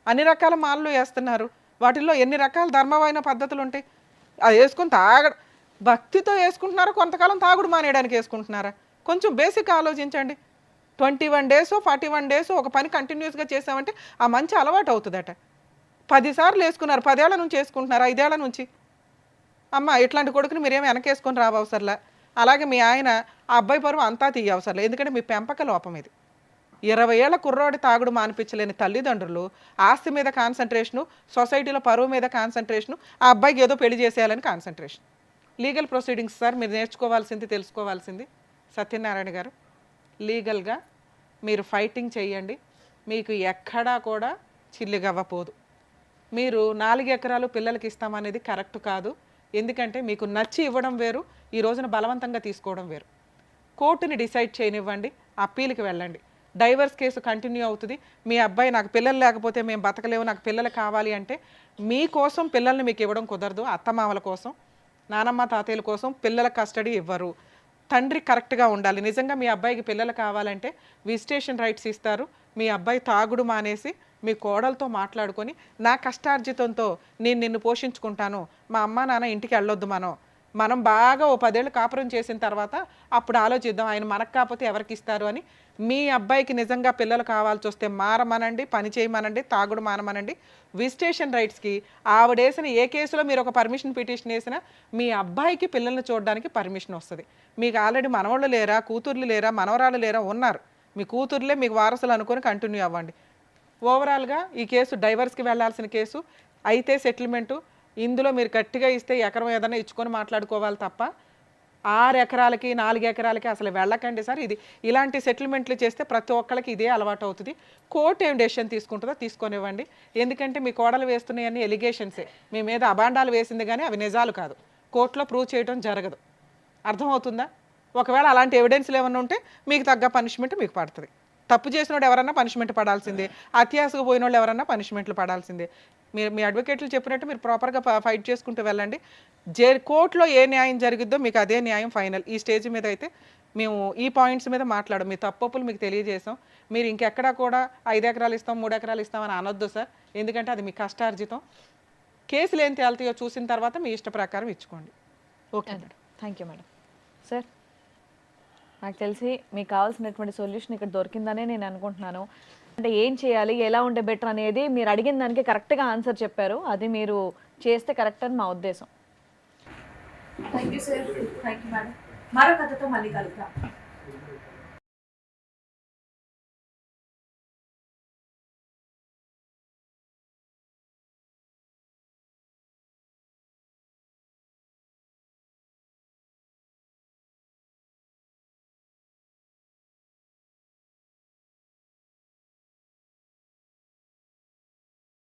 అన్ని రకాల మాలలు వేస్తున్నారు, వాటిల్లో ఎన్ని రకాల ధర్మమైన పద్ధతులు ఉంటాయి. అది వేసుకుని భక్తితో వేసుకుంటున్నారా, కొంతకాలం తాగుడు మానేయడానికి వేసుకుంటున్నారా? కొంచెం బేసిక్ ఆలోచించండి. 21 days 41 days ఒక పని కంటిన్యూస్గా చేసామంటే ఆ మంచి అలవాటు అవుతుందట. 10 సార్లు వేసుకున్నారు, 10 ఏళ్ల నుంచి వేసుకుంటున్నారు, 5 ఏళ్ల నుంచి. అమ్మ ఇట్లాంటి కొడుకుని మీరేమి వెనకేసుకొని రావసరలా. అలాగే మీ ఆయన ఆ అబ్బాయి పరువు అంతా తీయవసరలే, ఎందుకంటే మీ పెంపక లోపం ఇది. 20 ఏళ్ల కుర్రోడి తాగుడు మానిపించలేని తల్లిదండ్రులు ఆస్తి మీద కాన్సన్ట్రేషను, సొసైటీలో పరువు మీద కాన్సన్ట్రేషను, ఆ అబ్బాయికి ఏదో పెళ్లి చేసేయాలని కాన్సన్ట్రేషన్. లీగల్ ప్రొసీడింగ్స్ సార్ మీరు నేర్చుకోవాల్సింది, తెలుసుకోవాల్సింది సత్యనారాయణ గారు. లీగల్గా మీరు ఫైటింగ్ చేయండి, మీకు ఎక్కడా కూడా చిల్లిగవ్వపోదు. మీరు 4 ఎకరాలు పిల్లలకి ఇస్తామనేది కరెక్ట్ కాదు. ఎందుకంటే మీకు నచ్చి ఇవ్వడం వేరు, ఈ రోజున బలవంతంగా తీసుకోవడం వేరు. కోర్టుని డిసైడ్ చేయనివ్వండి, అప్పీల్కి వెళ్ళండి. డైవర్స్ కేసు కంటిన్యూ అవుతుంది. మీ అబ్బాయి నాకు పిల్లలు లేకపోతే మేము బతకలేము, నాకు పిల్లలు కావాలి అంటే మీకోసం పిల్లల్ని మీకు ఇవ్వడం కుదరదు. అత్తమామల కోసం, నానమ్మ తాతయ్యల కోసం పిల్లల కస్టడీ ఇవ్వరు. తండ్రి కరెక్ట్గా ఉండాలి. నిజంగా మీ అబ్బాయికి పిల్లలు కావాలంటే విజిటేషన్ రైట్స్ ఇస్తారు. మీ అబ్బాయి తాగుడు మానేసి మీ కోడలతో మాట్లాడుకొని నా కష్టార్జితంతో నేను నిన్ను పోషించుకుంటాను, మా అమ్మ నాన్న ఇంటికి వెళ్ళొద్దు, మనం బాగా ఓ 10 ఏళ్ళు కాపురం చేసిన తర్వాత అప్పుడు ఆలోచిద్దాం ఆయన మనకు కాకపోతే ఎవరికి ఇస్తారు అని. మీ అబ్బాయికి నిజంగా పిల్లలు కావాల్సి వస్తే మారమనండి, పని చేయమనండి, తాగుడు మానమనండి. విజిటేషన్ రైట్స్కి ఆవిడేసిన ఏ కేసులో మీరు ఒక పర్మిషన్ పిటిషన్ వేసినా మీ అబ్బాయికి పిల్లల్ని చూడడానికి పర్మిషన్ వస్తుంది. మీకు ఆల్రెడీ మనవాళ్ళు లేరా, కూతుర్లు లేరా, మనవరాళ్ళు లేరా, ఉన్నారు. మీ కూతుర్లే మీకు వారసులు అనుకొని కంటిన్యూ అవ్వండి. ఓవరాల్గా ఈ కేసు డైవర్స్కి వెళ్లాల్సిన కేసు అయితే సెటిల్మెంటు. ఇందులో మీరు గట్టిగా ఇస్తే ఎకరం ఏదైనా ఇచ్చుకొని మాట్లాడుకోవాలి తప్ప 6 ఎకరాలకి 4 ఎకరాలకి అసలు వెళ్ళకండి సార్. ఇది ఇలాంటి సెటిల్మెంట్లు చేస్తే ప్రతి ఒక్కరికి ఇదే అలవాటు అవుతుంది. కోర్టు ఏం డెసిషన్ తీసుకుంటుందో తీసుకొనివ్వండి. ఎందుకంటే మీ కోడలు వేస్తున్నాయన్నీ ఎలిగేషన్సే, మీ మీద అబాండాలు వేసింది కానీ అవి నిజాలు కాదు. కోర్టులో ప్రూవ్ చేయడం జరగదు. అర్థమవుతుందా? ఒకవేళ అలాంటి ఎవిడెన్స్లు ఏమన్నా ఉంటే మీకు తగ్గ పనిష్మెంట్ మీకు పడుతుంది. తప్పు చేసినోడు ఎవరన్నా పనిష్మెంట్ పడాల్సిందే, అత్యాసకు పోయిన వాళ్ళు ఎవరన్నా పనిష్మెంట్లు పడాల్సిందే. మీరు మీ అడ్వకేట్లు చెప్పినట్టు మీరు ప్రాపర్గా ఫైట్ చేసుకుంటూ వెళ్ళండి. కోర్టులో ఏ న్యాయం జరిగిద్దో మీకు అదే న్యాయం ఫైనల్. ఈ స్టేజ్ మీద అయితే మేము ఈ పాయింట్స్ మీద మాట్లాడం, మీ తప్పులు మీకు తెలియజేసాం. మీరు ఇంకెక్కడా కూడా 5 ఎకరాలు ఇస్తాం 3 ఎకరాలు ఇస్తామని అనొద్దు సార్, ఎందుకంటే అది మీ కష్టార్జితం. కేసులు ఏం తేలుతాయో చూసిన తర్వాత మీ ఇష్ట ప్రకారం ఇచ్చుకోండి. Okay madam, thank you madam. Sir నాకు తెలిసి మీకు కావాల్సినటువంటి సొల్యూషన్ ఇక్కడ దొరికిందనే నేను అనుకుంటున్నాను. అంటే ఏం చేయాలి, ఎలా ఉంటే బెటర్ అనేది మీరు అడిగిన దానికి కరెక్ట్గా ఆన్సర్ చెప్పారు. అది మీరు చేస్తే కరెక్ట్ అని మా ఉద్దేశం. Thank you sir, thank you madam. మరో కథతో మళ్ళీ కలుద్దాం.